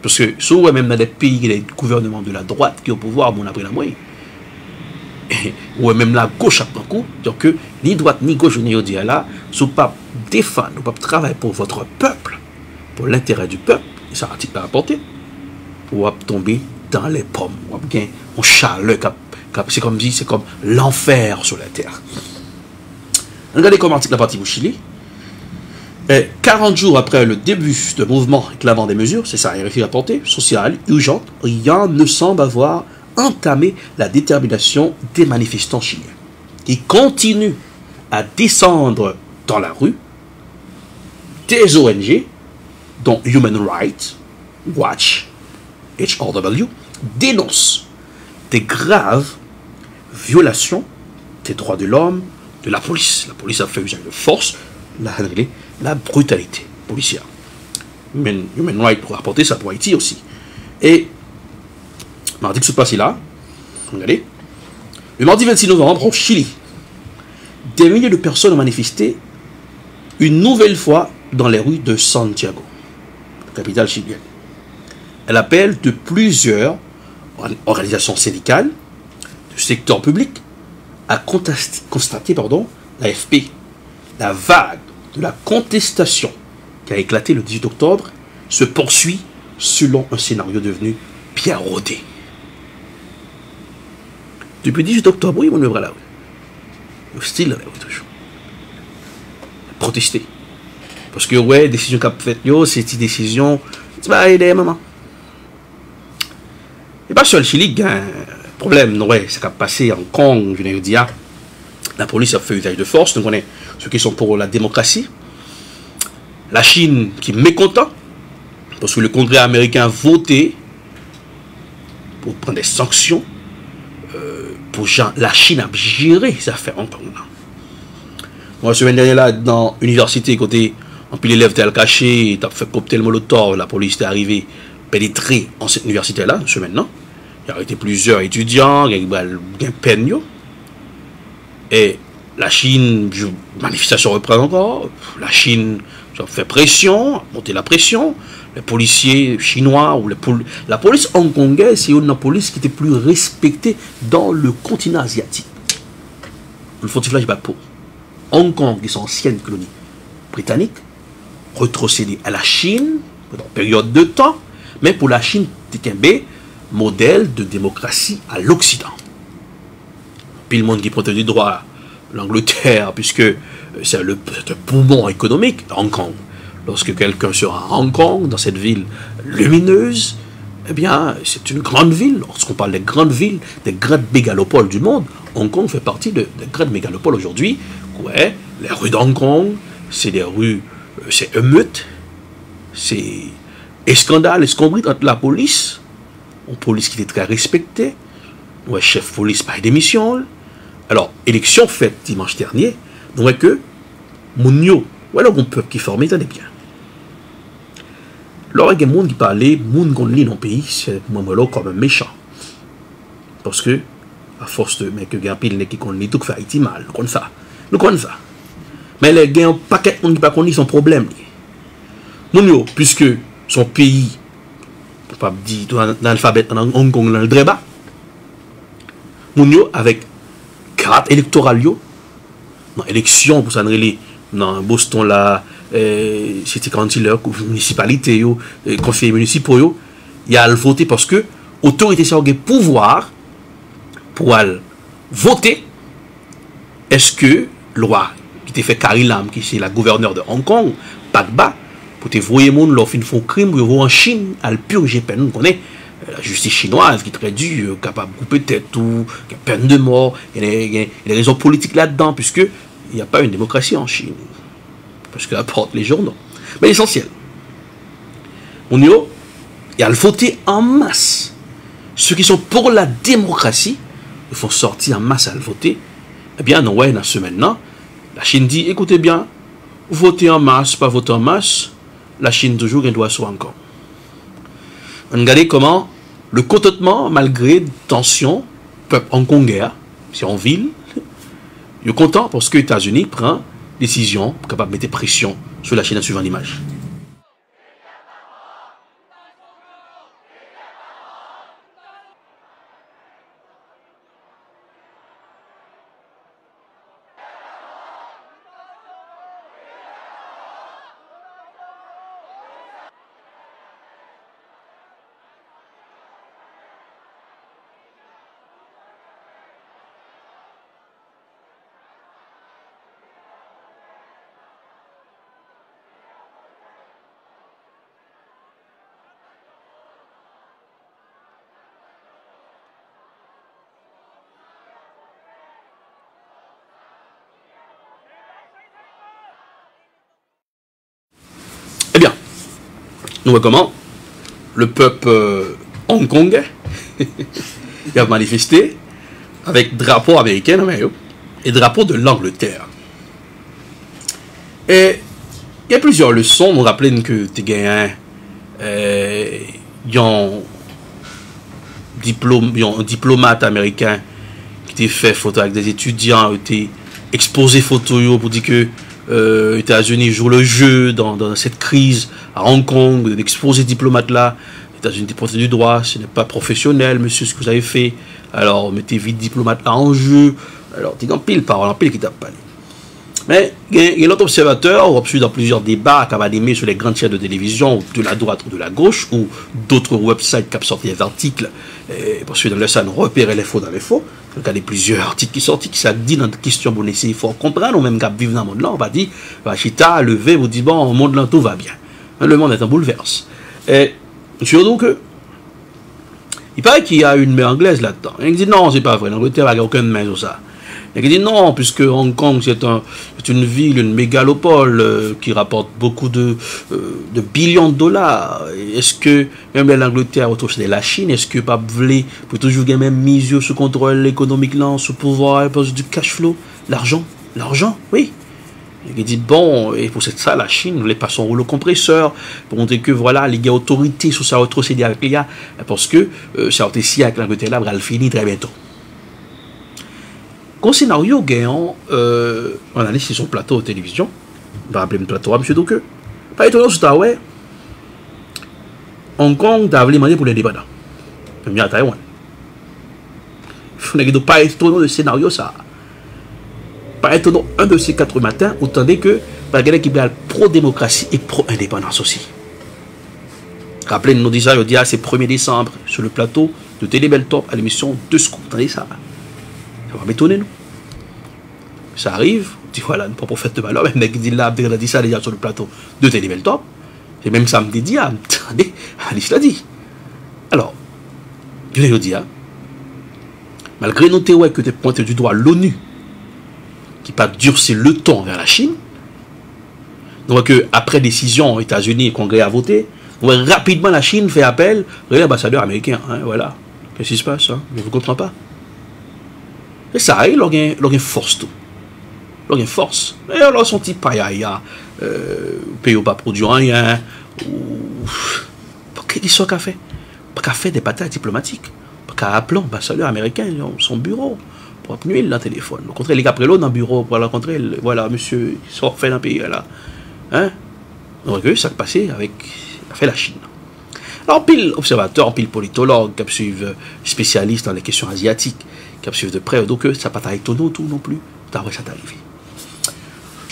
Parce que, soit même dans des pays, il y a des gouvernements de la droite qui ont au pouvoir, on a pris la moyenne. Ou même la gauche a pris un coup. Donc, ni droite ni gauche, on dit là, si vous ne pas défendre, vous ne pas travailler pour votre peuple, pour l'intérêt du peuple, et ça a rapporté, vous allez tomber dans les pommes. Vous allez gagner un chaleur. C'est comme dit, c'est comme l'enfer sur la terre. Regardez comment article la partie au Chili. 40 jours après le début de mouvement réclamant des mesures, c'est ça, il a rapporté, sociales, urgentes, rien ne semble avoir entamé la détermination des manifestants chiliens, qui continuent à descendre dans la rue. Des ONG, dont Human Rights Watch, HRW, dénoncent des graves violations des droits de l'homme, de la police. La police a fait usage de force, la brutalité policière. Human Rights pour rapporter ça pour Haïti aussi. Et mardi que se passe là, regardez, le mardi 26 novembre, au Chili, des milliers de personnes ont manifesté une nouvelle fois dans les rues de Santiago, capitale chilienne. Elle appelle de plusieurs organisations syndicales du secteur public à constater, l'AFP, la vague de la contestation qui a éclaté le 18 octobre se poursuit selon un scénario devenu bien rodé. Depuis le 18 octobre, oui, on œuvre là. Hostile là, toujours. Protester. Parce que, ouais, décision qu'a faite, c'est une décision, c'est pas aider maman. Et pas sur le Chili, il y a un problème, ouais, c'est qu'a passé en Hong Kong, je veux dire, la police a fait usage de force, donc on est ceux qui sont pour la démocratie. La Chine qui est mécontent, parce que le Congrès américain a voté pour prendre des sanctions, pour la Chine a géré ses affaires en Hong Kong. Moi, la semaine dernière, là, dans l'université, côté, en plus l'élève était caché, il a fait cocktail molotov, la police est arrivée, pénétrer en cette université-là, ce maintenant. Il y a été plusieurs étudiants, il y a eu peine. Et La Chine, manifestation reprend encore. La Chine fait pression, monter la pression. Les policiers chinois ou la police hongkongaise, c'est une police qui était plus respectée dans le continent asiatique. Le fortiflage pas pour. Hong Kong, qui sont anciennes colonies britanniques, retrocédé à la Chine pendant une période de temps, mais pour la Chine, c'est un modèle de démocratie à l'Occident. Puis le monde qui protège du droit, l'Angleterre, puisque c'est un poumon économique, Hong Kong. Lorsque quelqu'un sera à Hong Kong, dans cette ville lumineuse, eh bien, c'est une grande ville. Lorsqu'on parle des grandes villes, des grandes mégalopoles du monde, Hong Kong fait partie des grandes mégalopoles aujourd'hui. Ouais, les rues d'Hong Kong, c'est des rues, c'est émeute, c'est scandale, escombrite entre la police, une police qui était très respectée, ouais, chef police par démission. Alors, élection faite dimanche dernier, donc que Mounio, voilà un peuple qui formait, tenez bien. Lorsqu'il y a des gens qui parlaient, moun qu'on lit dans le pays, c'est moi comme un méchant. Parce que, à force de mec, il y a un pile qui lit tout fait Haïti mal, nous connaissons ça. Nous connaissons ça. Mais les gens, un paquet de monde qui pas connaît son problème. Moun puisque son pays, on peut pas dire dans l'alphabet en Hong Kong, dans le Dreba, moun avec carte électorale, dans l'élection, pour ça, dans Boston là, c'était councilor, municipalité, conseiller municipaux, il y a à voter parce que l'autorité a le pouvoir pour voter. Est-ce que loi qui était fait Carrie Lam, qui c'est la gouverneure de Hong Kong, Pagba, pour te voyer mon leur fin font crime, pour en Chine, à le purger peine, nous connaissons la justice chinoise qui est très dure, capable de couper tête ou peine de mort, il y a des raisons politiques là-dedans, puisque il n'y a pas une démocratie en Chine. Parce que apporte les journaux. Mais l'essentiel, il y a le voter en masse. Ceux qui sont pour la démocratie, ils font sortir en masse à le voter. Eh bien, non, ouais, dans ce maintenant, la Chine dit, écoutez bien, voter en masse, pas voter en masse, la Chine toujours, elle doit soit encore. On regarde comment le contentement, malgré tension, peuple hongkongais, c'est en ville, il est content parce que les États-Unis prennent décision pour capable de mettre pression sur la Chine en suivant l'image. Eh bien, nous voyons comment le peuple hongkongais il a manifesté avec drapeau américain et drapeau de l'Angleterre. Et il y a plusieurs leçons. On rappelle que tu gagnes un diplomate américain qui t'a fait photo avec des étudiants, qui t'a exposé photo pour dire que les États-Unis jouent le jeu dans cette crise à Hong Kong, d'exposer diplomate là. Les États-Unis protègent du droit, ce n'est pas professionnel, monsieur, ce que vous avez fait. Alors, mettez vite diplomate là en jeu. Alors, tu as pile parole, en pile qui t'a parlé. Mais il y a l'autre observateur, on a reçu dans plusieurs débats qui a animé sur les grandes chaînes de télévision, de la droite ou de la gauche, ou d'autres websites qui ont sorti des articles, parce que dans le ça, on repérait les faux dans les faux. Donc, il y a plusieurs articles qui sont sortis, qui ça dit dans des questions pour essayer de comprendre, ou même qui vivent dans le monde là, on va dire, Chita, levé, vous dit, bon, au monde là, tout va bien. Le monde est en bouleverse. Et surtout que, il paraît qu'il y a une main anglaise là-dedans. Il dit, non, c'est pas vrai, l'Angleterre n'a aucune main sur ça. Il dit non, puisque Hong Kong c'est une ville, une mégalopole qui rapporte beaucoup de billions de dollars. Est-ce que même l'Angleterre autour de la Chine, est-ce que pas voulez pour toujours même mise sous contrôle économique là, sous pouvoir du cash flow, l'argent, oui. Il dit bon, et pour cette ça la Chine voulait pas son rouleau compresseur pour montrer que voilà les autorités sur ça retrocéder avec les gars parce que ça a été si avec l'Angleterre là, elle finit très bientôt. Quand scénario gagnant, on a laissé son plateau de télévision, on va appeler le plateau à M. Doke. Pas étonnant, c'est à ouais. Hong Kong a demandé pour l'indépendant. Même à Taïwan. Il ne pas étonnant de scénario ça. Pas étonnant, un de ces 4 matins, autant que il qui est pro-démocratie et pro-indépendance aussi. Rappelez, nous disons, il y a c'est 1er décembre sur le plateau de Télé Beltop à l'émission De Scoop. Attendez ça. Ça va m'étonner, nous. Ça arrive, on dit voilà, pas pour faire de malheur, mais il dit là, il a dit ça déjà sur le plateau de Télé Beltop. Et même ça me dit, attendez, Alice l'a dit. Alors, je vais le dire, malgré nos théories que tu pointes du doigt l'ONU, qui pas durcir le temps vers la Chine, donc après décision aux États-Unis et le Congrès a voté, rapidement la Chine fait appel à l'ambassadeur américain. Hein, voilà. Qu'est-ce qui se passe? Hein? Je ne comprends pas. Et ça, il a une force tout. Il a une force. Et alors, son type, il y a pays pas produit rien. Qu'est-ce qu'il a fait? Pas fait des batailles diplomatiques. Pas appeler l'ambassadeur américain dans son bureau pour appuyer le téléphone. Au contraire, les gars l'autre dans le bureau pour rencontrer. Voilà, monsieur, il sort fait dans le pays là. Hein? Donc, ça s'est passé avec la Chine. Alors, pile observateur, pile politologue, qui suivent spécialistes dans les questions asiatiques, qui suivent de près, donc ça n'a pas étonné tout non plus. D'après ça t'arrive.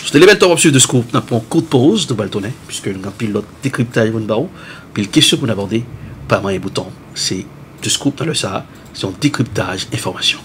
C'était l'événement de Scoop, on a pris un coup de pause de Baltonnet, puisque nous avons pile l'autre décryptage de Baron, puis la question qu'on a abordée, par main et bouton, c'est de Scoop dans le Sahara, c'est un décryptage information.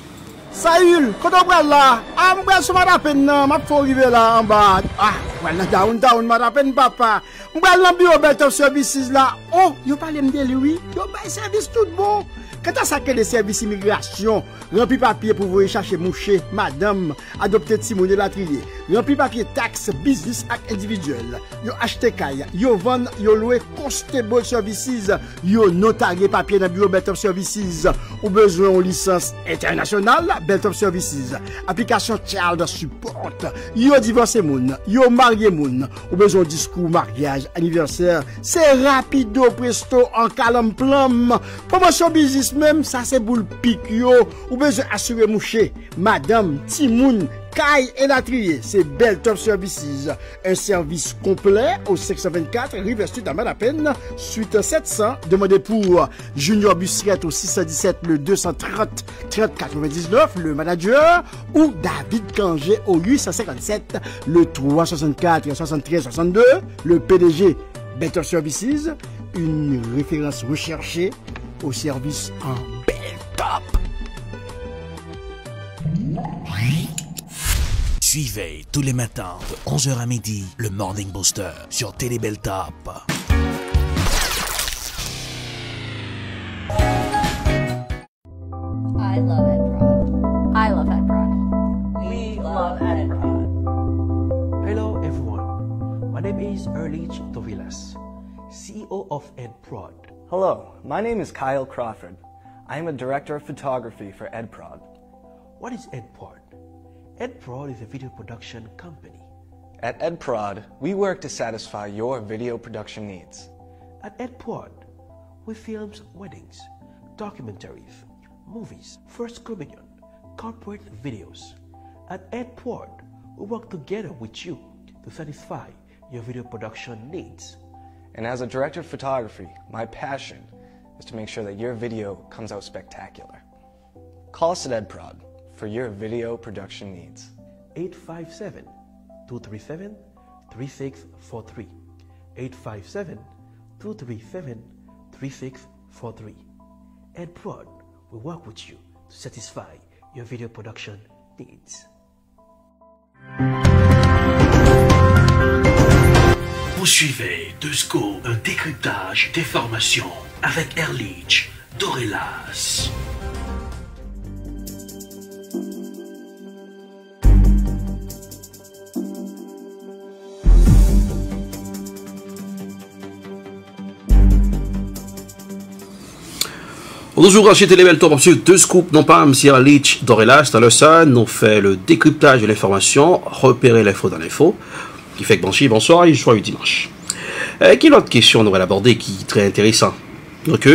Saül, quand on va là, on va se mettre à peine, ma faut arriver là en bas. Ah, voilà, down, ma peine papa. On va dans le bureau Beltop Services là. Oh, yo parle de lui, yo bail service tout bon. Quand on a des services immigration, rempli papier pour vous chercher moucher, madame, adopter Timon de la trier, rempli papier taxe, business ak individuel, yo acheter caille, yo vendre, yo louer constable services, yo notarier papier dans le bureau Beltop Services, ou besoin de licence internationale, Beltop Services, application child support, yo divorcé moun, yo marié moun, ou besoin de discours mariage, anniversaire, c'est rapido presto en calme plum, promotion business même, ça c'est boule pique yo, ou besoin assurer moucher, madame, timoun, caille et la trier, c'est Beltop Services, un service complet au 624 River Street à Malapen, suite 700, demandez pour Junior Bussiette au 617 le 230 30 99, le manager, ou David Kangé au 857 le 364 73 62, le PDG Beltop Services, une référence recherchée au service en Beltop. Suivez tous les matins de 11h à midi le Morning Booster sur Télé Beltop. I love EdProd. I love EdProd. We love EdProd. Hello everyone, my name is Erlich Tovilas, CEO of EdProd. Hello, my name is Kyle Crawford. I am a director of photography for EdProd. What is EdProd? EdProd is a video production company. At EdProd, we work to satisfy your video production needs. At EdProd, we film weddings, documentaries, movies, First Communion, corporate videos. At EdProd, we work together with you to satisfy your video production needs. And as a director of photography, my passion is to make sure that your video comes out spectacular. Call us at EdProd for your video production needs. 857-237-3643. 857-237-3643. EdProd will work with you to satisfy your video production needs. Vous suivez De Scoop, un décryptage d'informations avec Erlich Dorelas. Bonjour, chez Télé Beltop, monsieur De Scoop, non pas monsieur Erlich Dorelas, dans le SAN, on fait le décryptage de l'information, repérer l'info dans l'info, qui fait que bonsoir et joyeux dimanche. Quelle autre question on aurait abordé qui est très intéressant? Donc,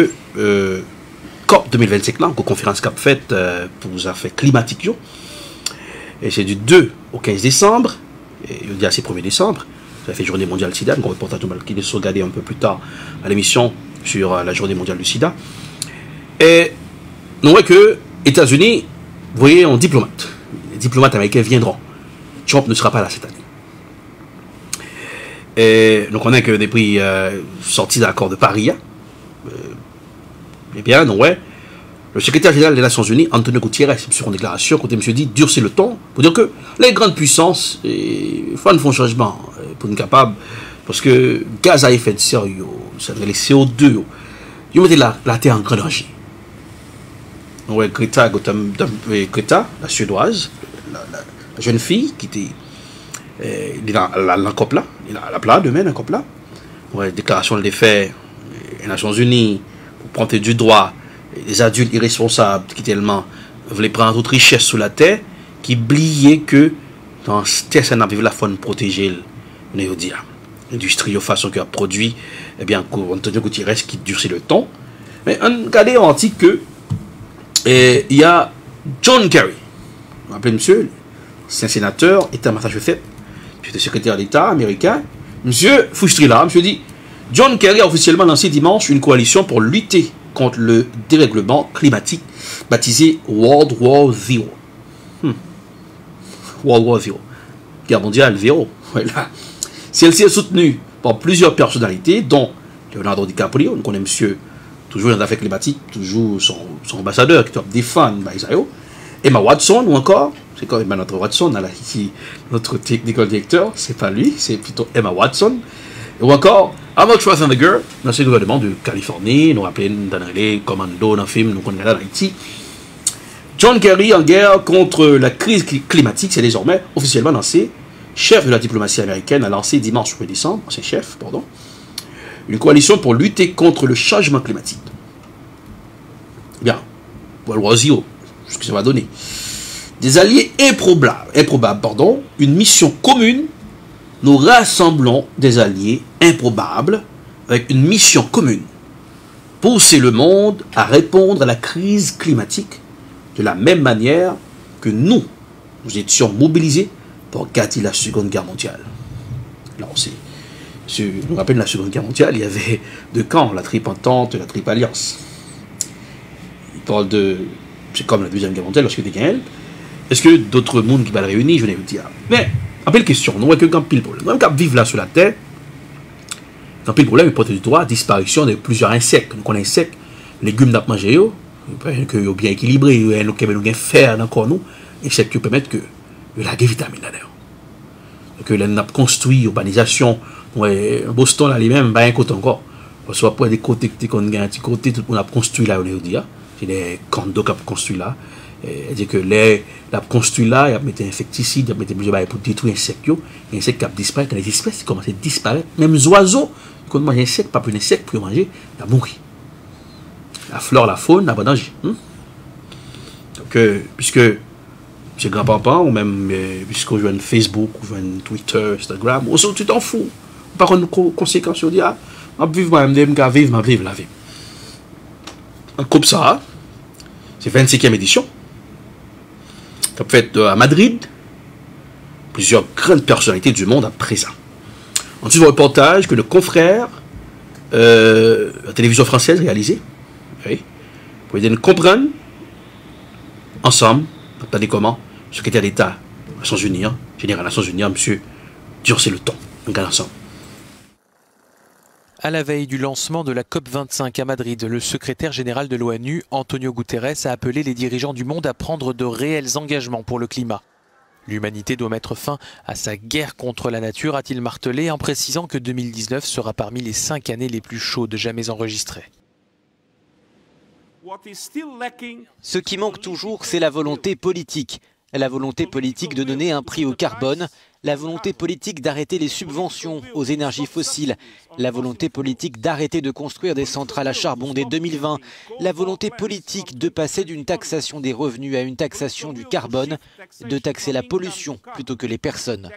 COP 2025 là, conférence CAP faite pour les affaires climatiques, Et c'est du 2 au 15 décembre, et il dit assez 1er décembre, ça fait journée mondiale sida, donc on reportage qui est regardé un peu plus tard à l'émission sur la journée mondiale du sida. Et nous voyons que les États-Unis, vous voyez, un diplomate. Les diplomates américains viendront. Trump ne sera pas là cette année. Et donc on a que depuis sorti de l'accord de Paris, eh bien, non, ouais, le secrétaire général des Nations Unies, Antonio Gutiérrez, sur une déclaration, quand il dit durcir le ton, pour dire que les grandes puissances font un changement pour nous capables, parce que gaz à effet de serre, ça les CO2, ils mettent la Terre en grand danger. Ouais, Greta, la suédoise, la jeune fille qui était la COP là, la plat demain, la COP là, ouais, déclaration des faits des Nations Unies pour prendre du droit les adultes irresponsables qui tellement voulaient prendre toute richesse sous la terre, qui oubliaient que dans cette terre, ça n'a pas la faune protégée, l'industrie de façon qui a produit, eh bien, Antonio Gutiérrez qui durcit le temps. Mais regardez en antique que il y a John Kerry, vous rappelez monsieur, c'est un sénateur, état-major-chef, puis le secrétaire d'État américain, monsieur frustré là, monsieur dit, John Kerry a officiellement lancé dimanche une coalition pour lutter contre le dérèglement climatique baptisé World War Zero. World War Zero. Guerre mondiale zéro. Voilà. Celle-ci est soutenue par plusieurs personnalités, dont Leonardo DiCaprio, on connaît monsieur, toujours dans les affaires climatiques, toujours son ambassadeur qui doit défendre Israël, Emma Watson, ou encore, c'est quand même notre Watson, ici, notre technical director, c'est pas lui, c'est plutôt Emma Watson, ou encore Arnold Schwarzenegger, dans ce gouvernement de Californie, nous rappelons dans les commandos, dans le film, nous connaissons en Haïti. John Kerry en guerre contre la crise climatique, c'est désormais officiellement lancé. Chef de la diplomatie américaine a lancé dimanche 1er décembre, c'est chef, pardon, une coalition pour lutter contre le changement climatique. Bien, World War Zero, ce que ça va donner. Des alliés improbables, une mission commune. Nous rassemblons des alliés improbables avec une mission commune. Pousser le monde à répondre à la crise climatique de la même manière que nous étions mobilisés pour gagner la Seconde Guerre mondiale. Alors, je nous rappelle la Seconde Guerre mondiale, il y avait deux camps, la Triple Entente et la Triple Alliance. Il parle de... C'est comme la Deuxième Guerre mondiale, lorsque des guerres. Est-ce que d'autres mondes qui vont réunir, je vais vous dire. Mais, appelle question, nous avons que pile problème. Nous avons vivre là sur la Terre, quand pile problème, il porte du droit, disparition de plusieurs insectes. Nous connaissons insectes, légumes d'ap manger, que bien équilibré, nous avons fer dans le corps, nous, insectes qui permettent que la vitamine là-dedans. Que nous avons construit urbanisation, Boston là lui-même, un côté encore. Soit pour des côtés qu'on a un petit côté, tout le monde a construit là, on est dit, c'est des condos qui ont construit là. C'est-à-dire que les construit là, il y a mis des insecticides, il y a mis plusieurs choses pour détruire les insectes. Les insectes qui disparaissent, quand les espèces commencent à disparaître, même les oiseaux, quand on mange un insecte, pas plus d'insectes pour manger, il a mouru. La flore, la faune, n'a pas danger. Donc, puisque c'est grand-papa, ou même puisqu'on joue Facebook, ou joue Twitter, Instagram, tu t'en fous. Par contre, conséquences, on dit, ah, je vais vivre, je vais vivre la vie. Comme ça, c'est 25e édition. Ça peut être à Madrid, plusieurs grandes personnalités du monde à présent. Ensuite, un reportage que le confrère, la télévision française réalisé, oui, pour aider à nous comprendre ensemble, attendez comment, secrétaire d'État des Nations Unies, général des Nations Unies, monsieur durcir le temps, on regarde ensemble. À la veille du lancement de la COP25 à Madrid, le secrétaire général de l'ONU, Antonio Guterres, a appelé les dirigeants du monde à prendre de réels engagements pour le climat. L'humanité doit mettre fin à sa guerre contre la nature, a-t-il martelé, en précisant que 2019 sera parmi les 5 années les plus chaudes jamais enregistrées. Ce qui manque toujours, c'est la volonté politique. La volonté politique de donner un prix au carbone, la volonté politique d'arrêter les subventions aux énergies fossiles, la volonté politique d'arrêter de construire des centrales à charbon dès 2020, la volonté politique de passer d'une taxation des revenus à une taxation du carbone, de taxer la pollution plutôt que les personnes.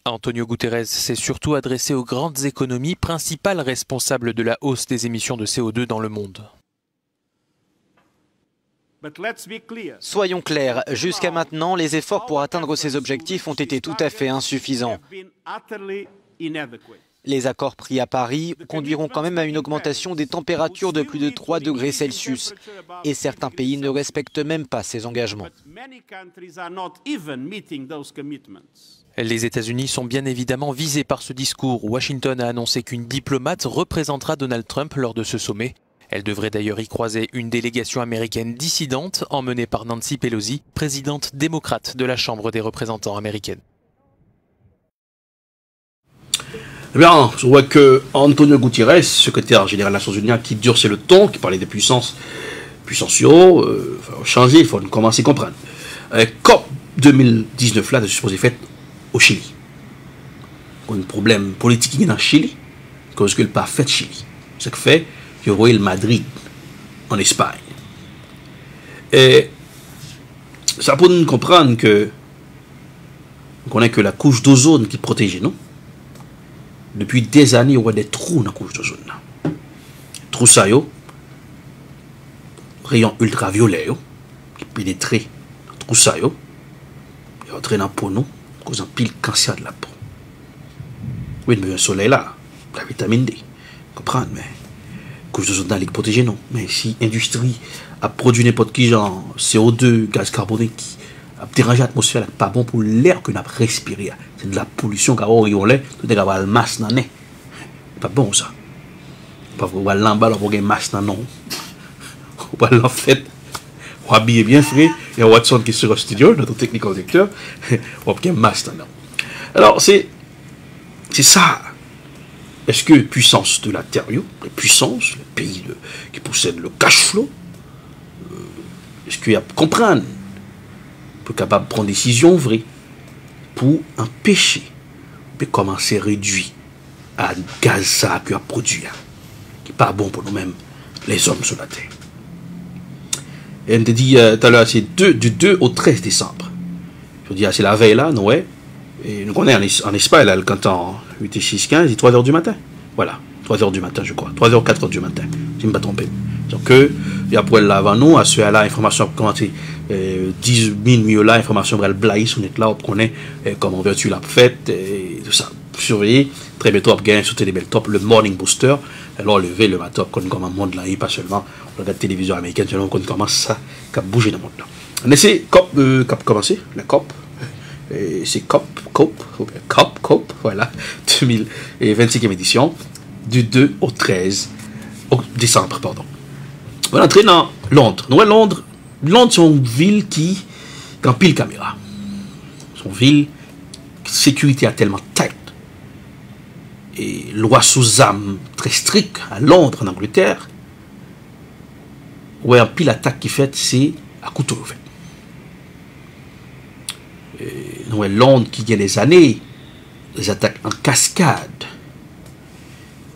Antonio Guterres s'est surtout adressé aux grandes économies, principales responsables de la hausse des émissions de CO2 dans le monde. Soyons clairs, jusqu'à maintenant, les efforts pour atteindre ces objectifs ont été tout à fait insuffisants. Les accords pris à Paris conduiront quand même à une augmentation des températures de plus de 3 degrés Celsius. Et certains pays ne respectent même pas ces engagements. Les États-Unis sont bien évidemment visés par ce discours. Washington a annoncé qu'une diplomate représentera Donald Trump lors de ce sommet. Elle devrait d'ailleurs y croiser une délégation américaine dissidente emmenée par Nancy Pelosi, présidente démocrate de la Chambre des représentants américaine. Eh bien, je vois que Antonio Guterres, secrétaire général des Nations Unies, qui durcit le ton, qui parlait des puissances changé, il faut commencer à comprendre. COP 2019 là, c'est supposé fait au Chili. Il y a un problème politique dans le Chili, parce que le pas fait Chili. Ce qui fait qu'il y a le Madrid en Espagne. Et ça pour nous comprendre que on connaît que la couche d'ozone qui protège nous. Depuis des années, il y a des trous dans la couche d'ozone. Trous ça, rayon ultraviolet, qui pénètre dans le trou ça, il entraîne dans la peau, nous, causant pile cancer de la peau. Oui, mais un soleil là, la vitamine D. Comprendre, mais couche d'ozone qui protège nous. Mais si l'industrie a produit n'importe qui genre CO2, gaz carboné qui a dérangé l'atmosphère, c'est pas bon pour l'air que nous avons respiré. C'est de la pollution qui a l'air, tout est avoir le masse dans le nez. C'est pas bon ça. Pas pour aller en bas pour avoir masse dans le nez. On va en fait, on va habiller bien frais. Il y a Watson qui est sur le studio, notre technique conducteur. On va avoir masse dans le nez. Alors c'est ça. Est-ce que puissance de la terre, la puissance, le pays qui possède le cash flow, est-ce qu'il y a comprendre, pour capable de prendre des décisions vraies, pour empêcher de commencer à réduire à gaz ça que a produit, qui n'est pas bon pour nous-mêmes, les hommes sur la terre. Et on te dit tout à l'heure, c'est du 2 au 13 décembre. Je dis, c'est la veille là, non, ouais. Et nous connaissons en Espagne, là, le canton 8 et 6, 15, il est 3h du matin. Voilà, 3h du matin, je crois. 3h, 4h du matin, si je ne me pas trompé. Donc, il y a pour elle avant nous, à ce là, information, comment c'est, 10 000 là, information, elle blaye, on est là, on connaît comment vertu la fête, et tout ça. Surveillez, très bientôt, on gagne sur Télébeltop, le Morning Booster. Alors, lever le matin, on connaît comment le monde là, et pas seulement, on regarde la télévision américaine, on connaît comment ça, qui a bougé dans le monde là. On essaie, COP, commencer, la COP. C'est COP, voilà, 2025e édition, du 2 au 13 décembre, pardon. On va entrer dans Londres. Nous, Londres, c'est une ville qui a pile caméra. C'est une ville, sécurité a tellement tight. Et loi sous âme très stricte à Londres, en Angleterre. Ouais, un pile attaque qui fait, c'est à couteau ouvert. Nous, Londres qui gagne des années, des attaques en cascade,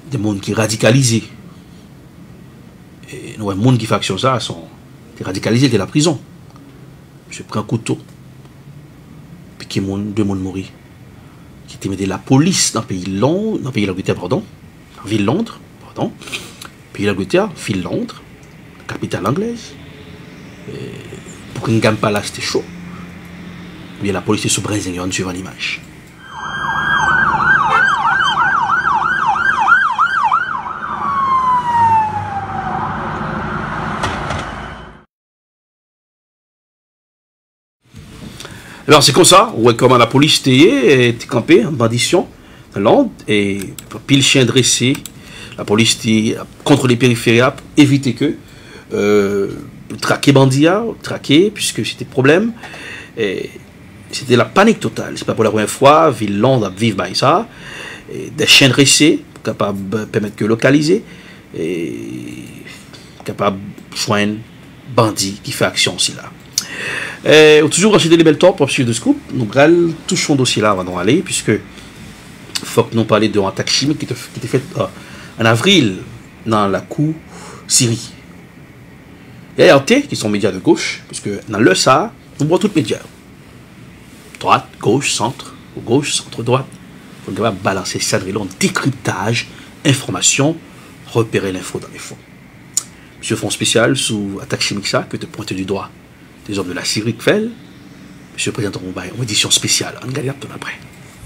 des mondes qui radicalisés. Et nous, les gens qui font action ça sont radicalisés de la prison. Je prends un couteau, puis qui deux mondes mourir. Qui te mettent la police dans le pays Londres, dans le pays de l'Angleterre, pardon, en ville Londres, pardon, pays de l'Angleterre, ville Londres, capitale anglaise. Pour qu'une gamme pas là, c'était chaud. Bien, la police est sous Brésilien suivant l'image. Alors c'est comme ça, ouais, comment la police était campée en bandition dans Londres et pile chien dressé, la police était contre les périphériques pour éviter que traquer bandia, traquer puisque c'était problème. Et c'était la panique totale. C'est pas pour la première fois, ville Londres vivre by ça. Et des chiens dressés, capables de permettre que localiser, et capables de joindre bandits qui fait action aussi là. Toujours acheter les belles torps pour suivre de scoop. Nous touchons dossier là avant d'aller, puisque faut que nous parlions d'une attaque chimique qui était faite en avril dans la cour Syrie. Et RT, qui sont médias de gauche, puisque dans le ça, nous voyons tous les médias. Droite, gauche, centre, droite. Il faut balancer ça de décryptage, information, repérer l'info dans les fonds. Monsieur Fonds spécial sous attaque chimique ça, que te pointe du doigt des hommes de la Syrie que fait. Monsieur le Président, on va une édition spéciale. On regarde tout après.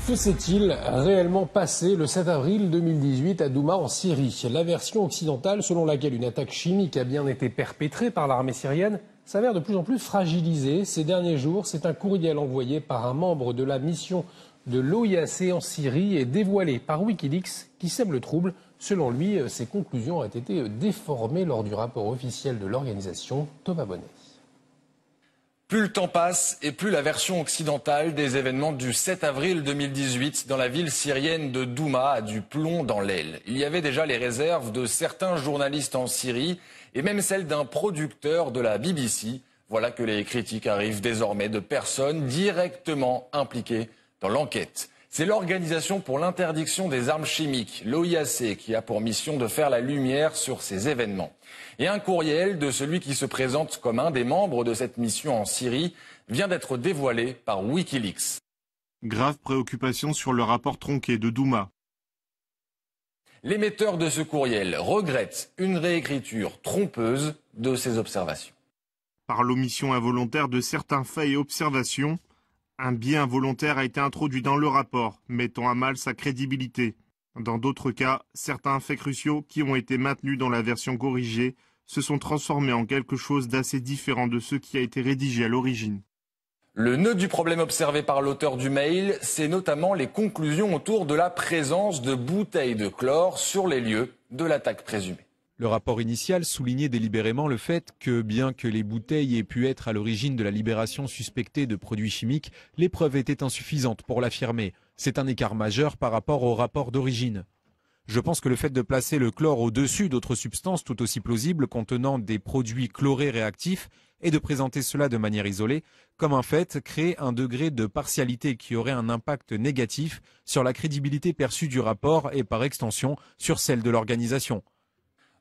Que s'est-il réellement passé le 7 avril 2018 à Douma en Syrie? La version occidentale selon laquelle une attaque chimique a bien été perpétrée par l'armée syrienne s'avère de plus en plus fragilisée. Ces derniers jours, c'est un courriel envoyé par un membre de la mission de l'OIAC en Syrie et dévoilé par Wikileaks qui sème le trouble. Selon lui, ses conclusions ont été déformées lors du rapport officiel de l'organisation. Thomas Bonnet. Plus le temps passe et plus la version occidentale des événements du 7 avril 2018 dans la ville syrienne de Douma a du plomb dans l'aile. Il y avait déjà les réserves de certains journalistes en Syrie et même celles d'un producteur de la BBC. Voilà que les critiques arrivent désormais de personnes directement impliquées dans l'enquête. C'est l'Organisation pour l'interdiction des armes chimiques, l'OIAC, qui a pour mission de faire la lumière sur ces événements. Et un courriel de celui qui se présente comme un des membres de cette mission en Syrie vient d'être dévoilé par Wikileaks. Grave préoccupation sur le rapport tronqué de Douma. L'émetteur de ce courriel regrette une réécriture trompeuse de ses observations. Par l'omission involontaire de certains faits et observations, un biais involontaire a été introduit dans le rapport, mettant à mal sa crédibilité. Dans d'autres cas, certains faits cruciaux qui ont été maintenus dans la version corrigée se sont transformés en quelque chose d'assez différent de ce qui a été rédigé à l'origine. Le nœud du problème observé par l'auteur du mail, c'est notamment les conclusions autour de la présence de bouteilles de chlore sur les lieux de l'attaque présumée. Le rapport initial soulignait délibérément le fait que, bien que les bouteilles aient pu être à l'origine de la libération suspectée de produits chimiques, les preuves étaient insuffisantes pour l'affirmer. C'est un écart majeur par rapport au rapport d'origine. Je pense que le fait de placer le chlore au-dessus d'autres substances tout aussi plausibles contenant des produits chlorés réactifs et de présenter cela de manière isolée, comme un fait, crée un degré de partialité qui aurait un impact négatif sur la crédibilité perçue du rapport et par extension sur celle de l'organisation.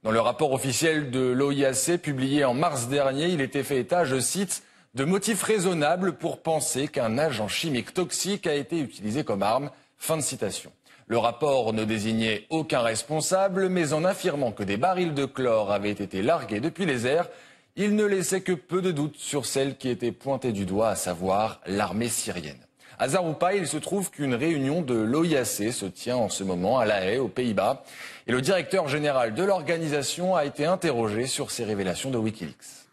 Dans le rapport officiel de l'OIAC publié en mars dernier, il était fait état, je cite, de motifs raisonnables pour penser qu'un agent chimique toxique a été utilisé comme arme. Fin de citation. Le rapport ne désignait aucun responsable, mais en affirmant que des barils de chlore avaient été largués depuis les airs, il ne laissait que peu de doutes sur celle qui était pointée du doigt, à savoir l'armée syrienne. Hasard ou pas, il se trouve qu'une réunion de l'OIAC se tient en ce moment à La Haye, aux Pays-Bas, et le directeur général de l'organisation a été interrogé sur ces révélations de Wikileaks.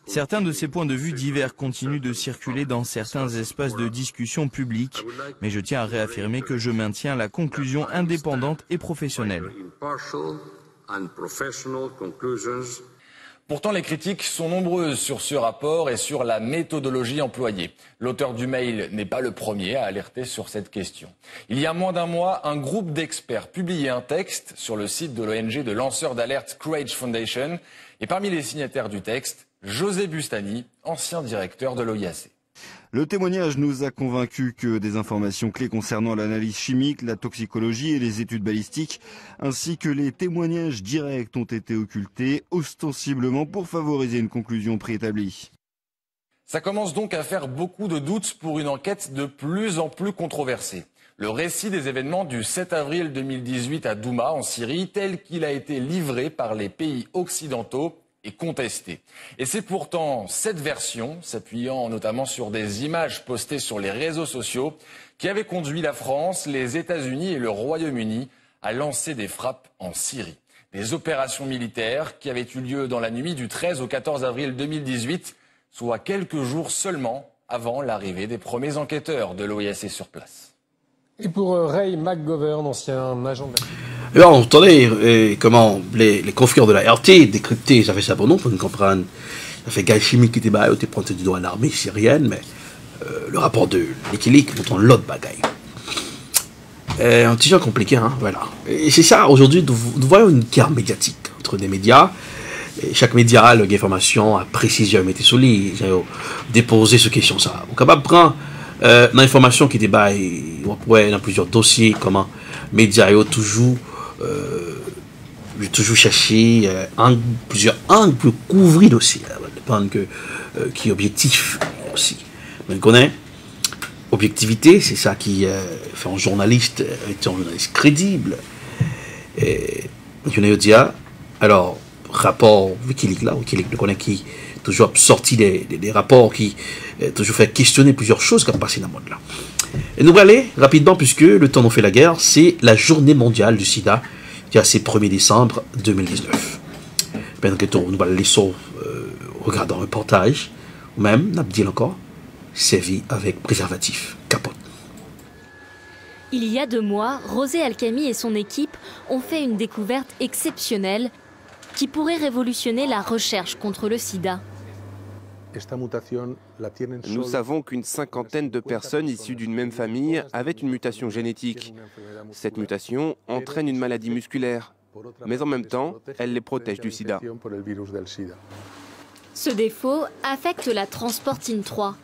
Certains de ces points de vue divers continuent de circuler dans certains espaces de discussion publique, mais je tiens à réaffirmer que je maintiens la conclusion indépendante et professionnelle. Pourtant, les critiques sont nombreuses sur ce rapport et sur la méthodologie employée. L'auteur du mail n'est pas le premier à alerter sur cette question. Il y a moins d'un mois, un groupe d'experts publiait un texte sur le site de l'ONG de lanceurs d'alerte Courage Foundation. Et parmi les signataires du texte, José Bustani, ancien directeur de l'OIAC. Le témoignage nous a convaincus que des informations clés concernant l'analyse chimique, la toxicologie et les études balistiques, ainsi que les témoignages directs ont été occultés, ostensiblement pour favoriser une conclusion préétablie. Ça commence donc à faire beaucoup de doutes pour une enquête de plus en plus controversée. Le récit des événements du 7 avril 2018 à Douma, en Syrie, tel qu'il a été livré par les pays occidentaux, est contesté. Et c'est pourtant cette version, s'appuyant notamment sur des images postées sur les réseaux sociaux, qui avait conduit la France, les États-Unis et le Royaume-Uni à lancer des frappes en Syrie. Des opérations militaires qui avaient eu lieu dans la nuit du 13 au 14 avril 2018, soit quelques jours seulement avant l'arrivée des premiers enquêteurs de l'OIAC sur place. Et pour Ray McGovern, ancien agent de la... Alors, on entendait comment les confrères de la RT décryptaient, ça fait ça pour nous, pour nous comprendre. Ça fait gaz chimique qui était bas, était pointé du doigt à l'armée syrienne, mais le rapport de Wikileaks montre l'autre bagaille. Un petit genre compliqué, hein, voilà. Et c'est ça, aujourd'hui, nous voyons une guerre médiatique entre des médias. Et chaque média a l'information à précision, mettez sur lui, déposer ce question ça. On est capable de prendre l'information qui débat dans plusieurs dossiers, comment médias toujours chercher plusieurs angles pour couvrir le dossier. Ça va dépendre qui est objectif aussi. On connaît objectivité, c'est ça qui fait un journaliste crédible. Et Je ne dis alors, rapport Wikileaks là, Wikileaks nous connaît qui toujours sorti des rapports qui toujours fait questionner plusieurs choses qui ont passé dans le monde là. Et nous allons aller rapidement, puisque le temps nous fait la guerre, c'est la journée mondiale du sida, qui est ce 1er décembre 2019. Pendant que nous allons laisser regarder un reportage, ou même, n'a dit encore, servi avec préservatif, capote. Il y a 2 mois, José Alcami et son équipe ont fait une découverte exceptionnelle qui pourrait révolutionner la recherche contre le sida. Nous savons qu'une 50aine de personnes issues d'une même famille avaient une mutation génétique. Cette mutation entraîne une maladie musculaire, mais en même temps, elle les protège du sida. Ce défaut affecte la transportine 3,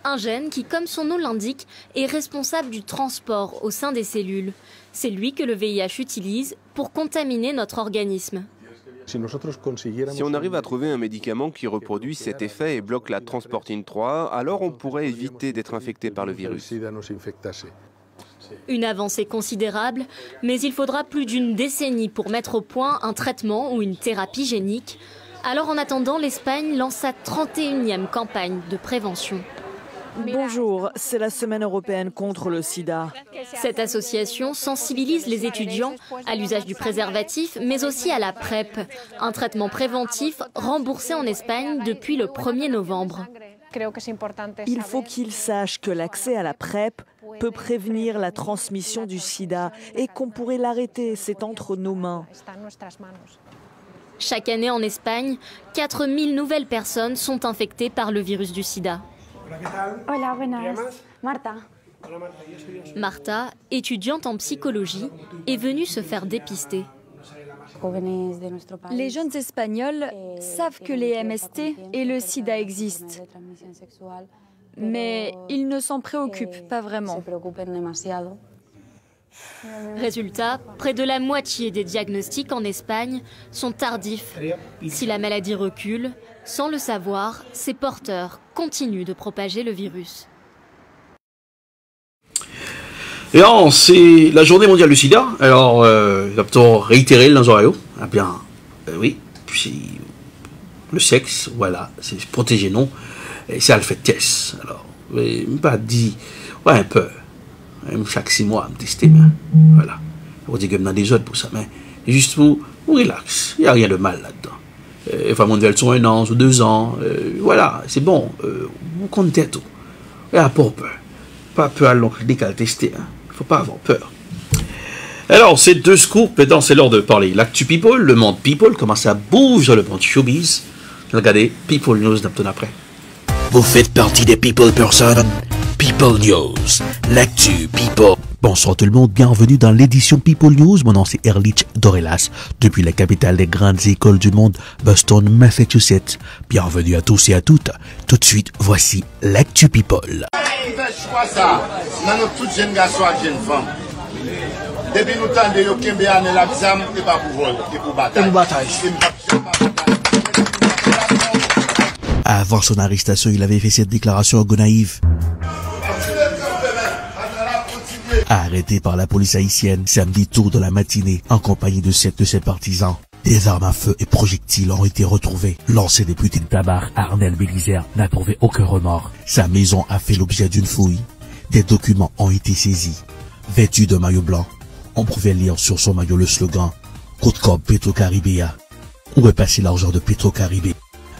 un gène qui, comme son nom l'indique, est responsable du transport au sein des cellules. C'est lui que le VIH utilise pour contaminer notre organisme. Si on arrive à trouver un médicament qui reproduit cet effet et bloque la transportine 3, alors on pourrait éviter d'être infecté par le virus. Une avancée considérable, mais il faudra plus d'une décennie pour mettre au point un traitement ou une thérapie génique. Alors en attendant, l'Espagne lance sa 31e campagne de prévention. Bonjour, c'est la Semaine européenne contre le sida. Cette association sensibilise les étudiants à l'usage du préservatif, mais aussi à la PrEP, un traitement préventif remboursé en Espagne depuis le 1er novembre. Il faut qu'ils sachent que l'accès à la PrEP peut prévenir la transmission du sida et qu'on pourrait l'arrêter, c'est entre nos mains. Chaque année en Espagne, 4000 nouvelles personnes sont infectées par le virus du sida. Hola, buenas. Marta. Marta, étudiante en psychologie, est venue se faire dépister. Les jeunes Espagnols savent que les MST et le sida existent, mais ils ne s'en préoccupent pas vraiment. Résultat, près de la moitié des diagnostics en Espagne sont tardifs. Si la maladie recule, sans le savoir, ses porteurs continuent de propager le virus. Et alors, c'est la journée mondiale du sida. Alors, on réitérer le Nanzorayo. Ah bien, oui, puis le sexe, voilà, c'est protéger non. Et c'est à le fait test. Alors, pas dit, ouais, un peu. Même chaque 6 mois, me tester, mais voilà. On dit que je des autres pour ça, mais juste pour relax. Il n'y a rien de mal là-dedans. Enfin, mon nouvelle sont 1 an ou 2 ans. Voilà, c'est bon. Vous comptez tout. Et à pas peur. Pas peur à l'oncle dès qu'à le tester. Il ne faut pas avoir peur. Alors, ces 2 scoops, maintenant c'est l'heure de parler. L'actu people, le monde people, comment ça bouge dans le monde showbiz. Regardez, People News d'un peu après. Vous faites partie des people person. People News, l'actu people. Bonsoir tout le monde, bienvenue dans l'édition People News. Mon nom c'est Erlich Dorelas, depuis la capitale des grandes écoles du monde, Boston, Massachusetts. Bienvenue à tous et à toutes. Tout de suite, voici l'actu people. Depuis nous temps de yo kembe ane l'exam et pas pour vol et pour bataille. Avant son arrestation, il avait fait cette déclaration au Gonaïve. Arrêté par la police haïtienne samedi tour de la matinée en compagnie de 7 de ses partisans. Des armes à feu et projectiles ont été retrouvés. L'ancien député de Tabar, Arnel Bélisaire, n'a trouvé aucun remords. Sa maison a fait l'objet d'une fouille. Des documents ont été saisis. Vêtu de maillot blanc, on pouvait lire sur son maillot le slogan « Côte Corp Petro-Caribéa ». Où est passé l'argent de Petro-Caribé?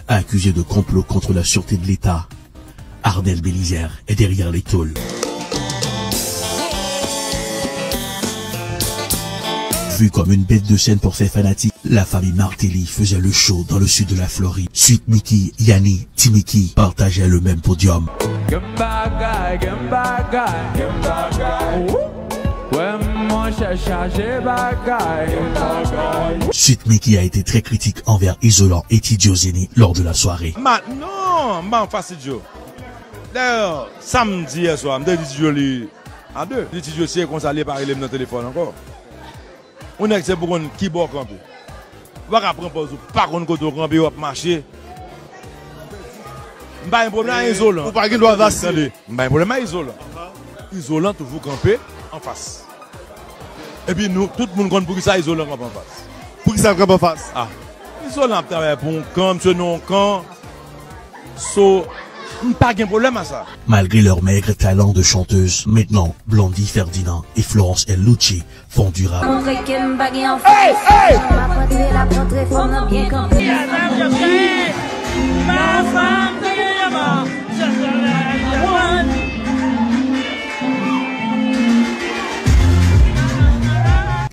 Accusé de complot contre la sûreté de l'État, Arnel Bélisaire est derrière les tôles. Vu comme une bête de scène pour ses fanatiques, la famille Martelly faisait le show dans le sud de la Floride. Suite Mickey, Yanni, Timiki partageaient le même podium. Suite Mickey a été très critique envers Isolant et Tidjo Zeni lors de la soirée. Non, je pas Tidjo. D'ailleurs, samedi hier soir, je dis Tidjo en deux. Tidjo c'est qu'on s'allait parler dans téléphone encore. On a c'est pour qu'on qui boit camper. Va prendre pause pas qu'on côté camper ou marcher. Pas un problème isolant. Ou pas qu'il doit vacciner. Pas un problème isolant. Isolant toujours camper en face. Et puis nous tout le monde compte pour que ça isolant camper en face. Pour qui ça prend en face. Ah. Isolant travaille pour un camp, ce non camp. So, pas de problème à ça. Malgré leur maigre talent de chanteuse, maintenant, Blondie Ferdinand et Florence El Lucci font du rap.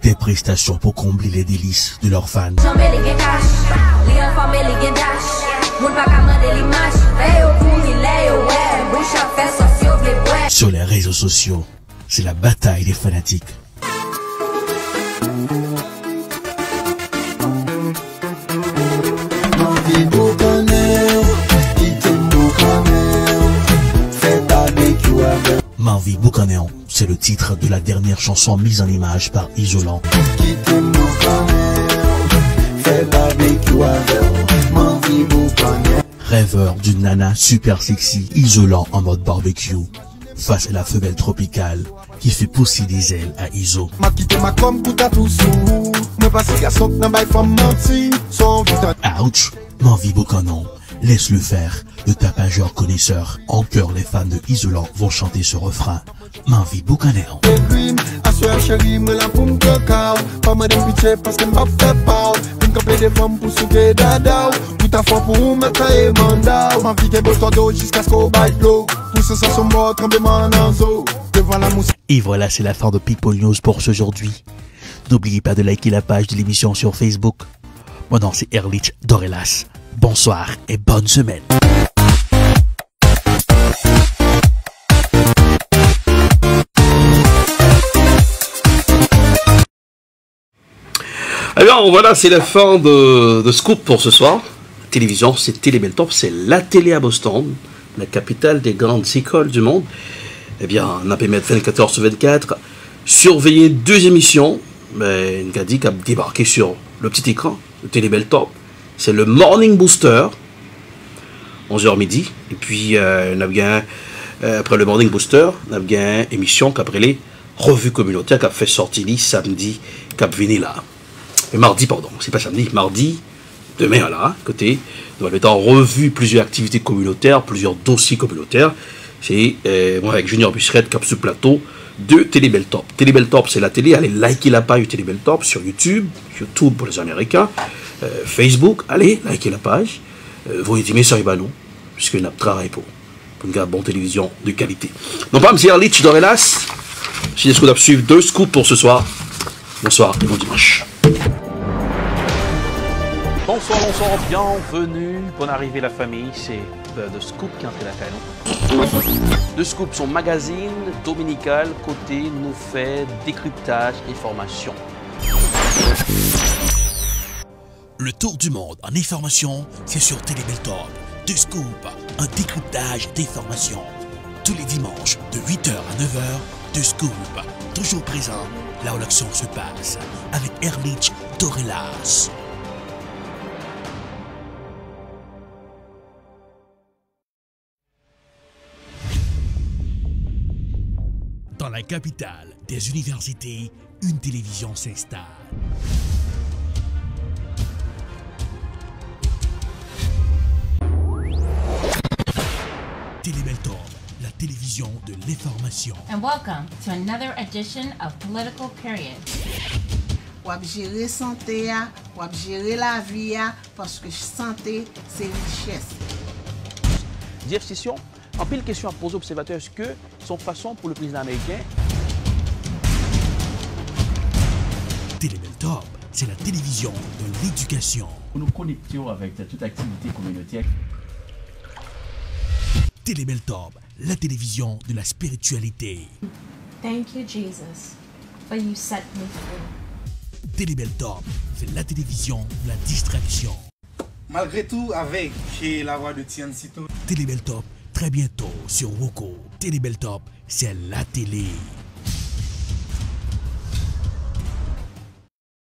Des prestations pour combler les délices de leurs fans. Sur les réseaux sociaux, c'est la bataille des fanatiques. Marvi Boucanéon, c'est le titre de la dernière chanson mise en image par Isolant. Rêveur d'une nana super sexy, Isolant en mode barbecue, face à la femelle tropicale qui fait pousser des ailes à Iso. Ouch, Marvi Boucanon, laisse-le faire. Le tapageur connaisseur, en chœur les fans de Isolant vont chanter ce refrain. Marvi Boucanéon. Et voilà, c'est la fin de People News pour aujourd'hui. N'oubliez pas de liker la page de l'émission sur Facebook. Mon nom c'est Erlich Dorelas. Bonsoir et bonne semaine. Alors voilà, c'est la fin de Scoop pour ce soir. La télévision, c'est Télébeltop, c'est la télé à Boston, la capitale des grandes écoles du monde. Eh bien, on a pu mettre 24h/24, surveiller 2 émissions, mais on a dit qu'à débarquer sur le petit écran de Télébeltop. C'est le Morning Booster, 11h midi. Et puis, on a bien, après le Morning Booster, on a bien une émission qu'après les revues communautaires qui a fait sortir samedi, qui a venu là. Mardi, pardon, c'est pas samedi, mardi, demain là, côté, nous avons en revue plusieurs activités communautaires, plusieurs dossiers communautaires. C'est moi avec Junior Busseret, cap sur plateau de Télébeltop. Télébeltop, c'est la télé, allez liker la page de Télébeltop sur YouTube pour les Américains, Facebook, allez liker la page, vous aimez ça, nous, puisque nous travaillons pour une bonne télévision de qualité. Non pas, M. Erlich Dorelas, si vous avez suivi 2 scoops pour ce soir. Bonsoir et bon dimanche. Bonsoir, bienvenue, bonne arrivée la famille, c'est The Scoop qui est entré la canon. The Scoop, son magazine dominical, côté nous fait décryptage et formation. Le tour du monde en information, c'est sur Télébeltop. The Scoop, un décryptage d'informations. Tous les dimanches de 8h à 9h, The Scoop, toujours présent là où l'action se passe, avec Erlich Dorelas. Dans la capitale des universités, une télévision s'installe. Télébeltop, la télévision de l'information. And welcome to another edition of Political Period. Wap gérer santé, wap gérer la vie, parce que santé, c'est richesse. Jeff Session, en pile question à poser aux observateurs, est-ce que son façon pour le président américain? Télébeltop, c'est la télévision de l'éducation. Nous nous connectons avec toute activité communautaire. Télébeltop, la télévision de la spiritualité. Thank you, Jesus, for you set me free. Télébeltop, c'est la télévision de la distraction. Malgré tout, avec chez la voix de Tian Sito. Télébeltop, très bientôt sur Woko. Télébeltop, c'est la télé.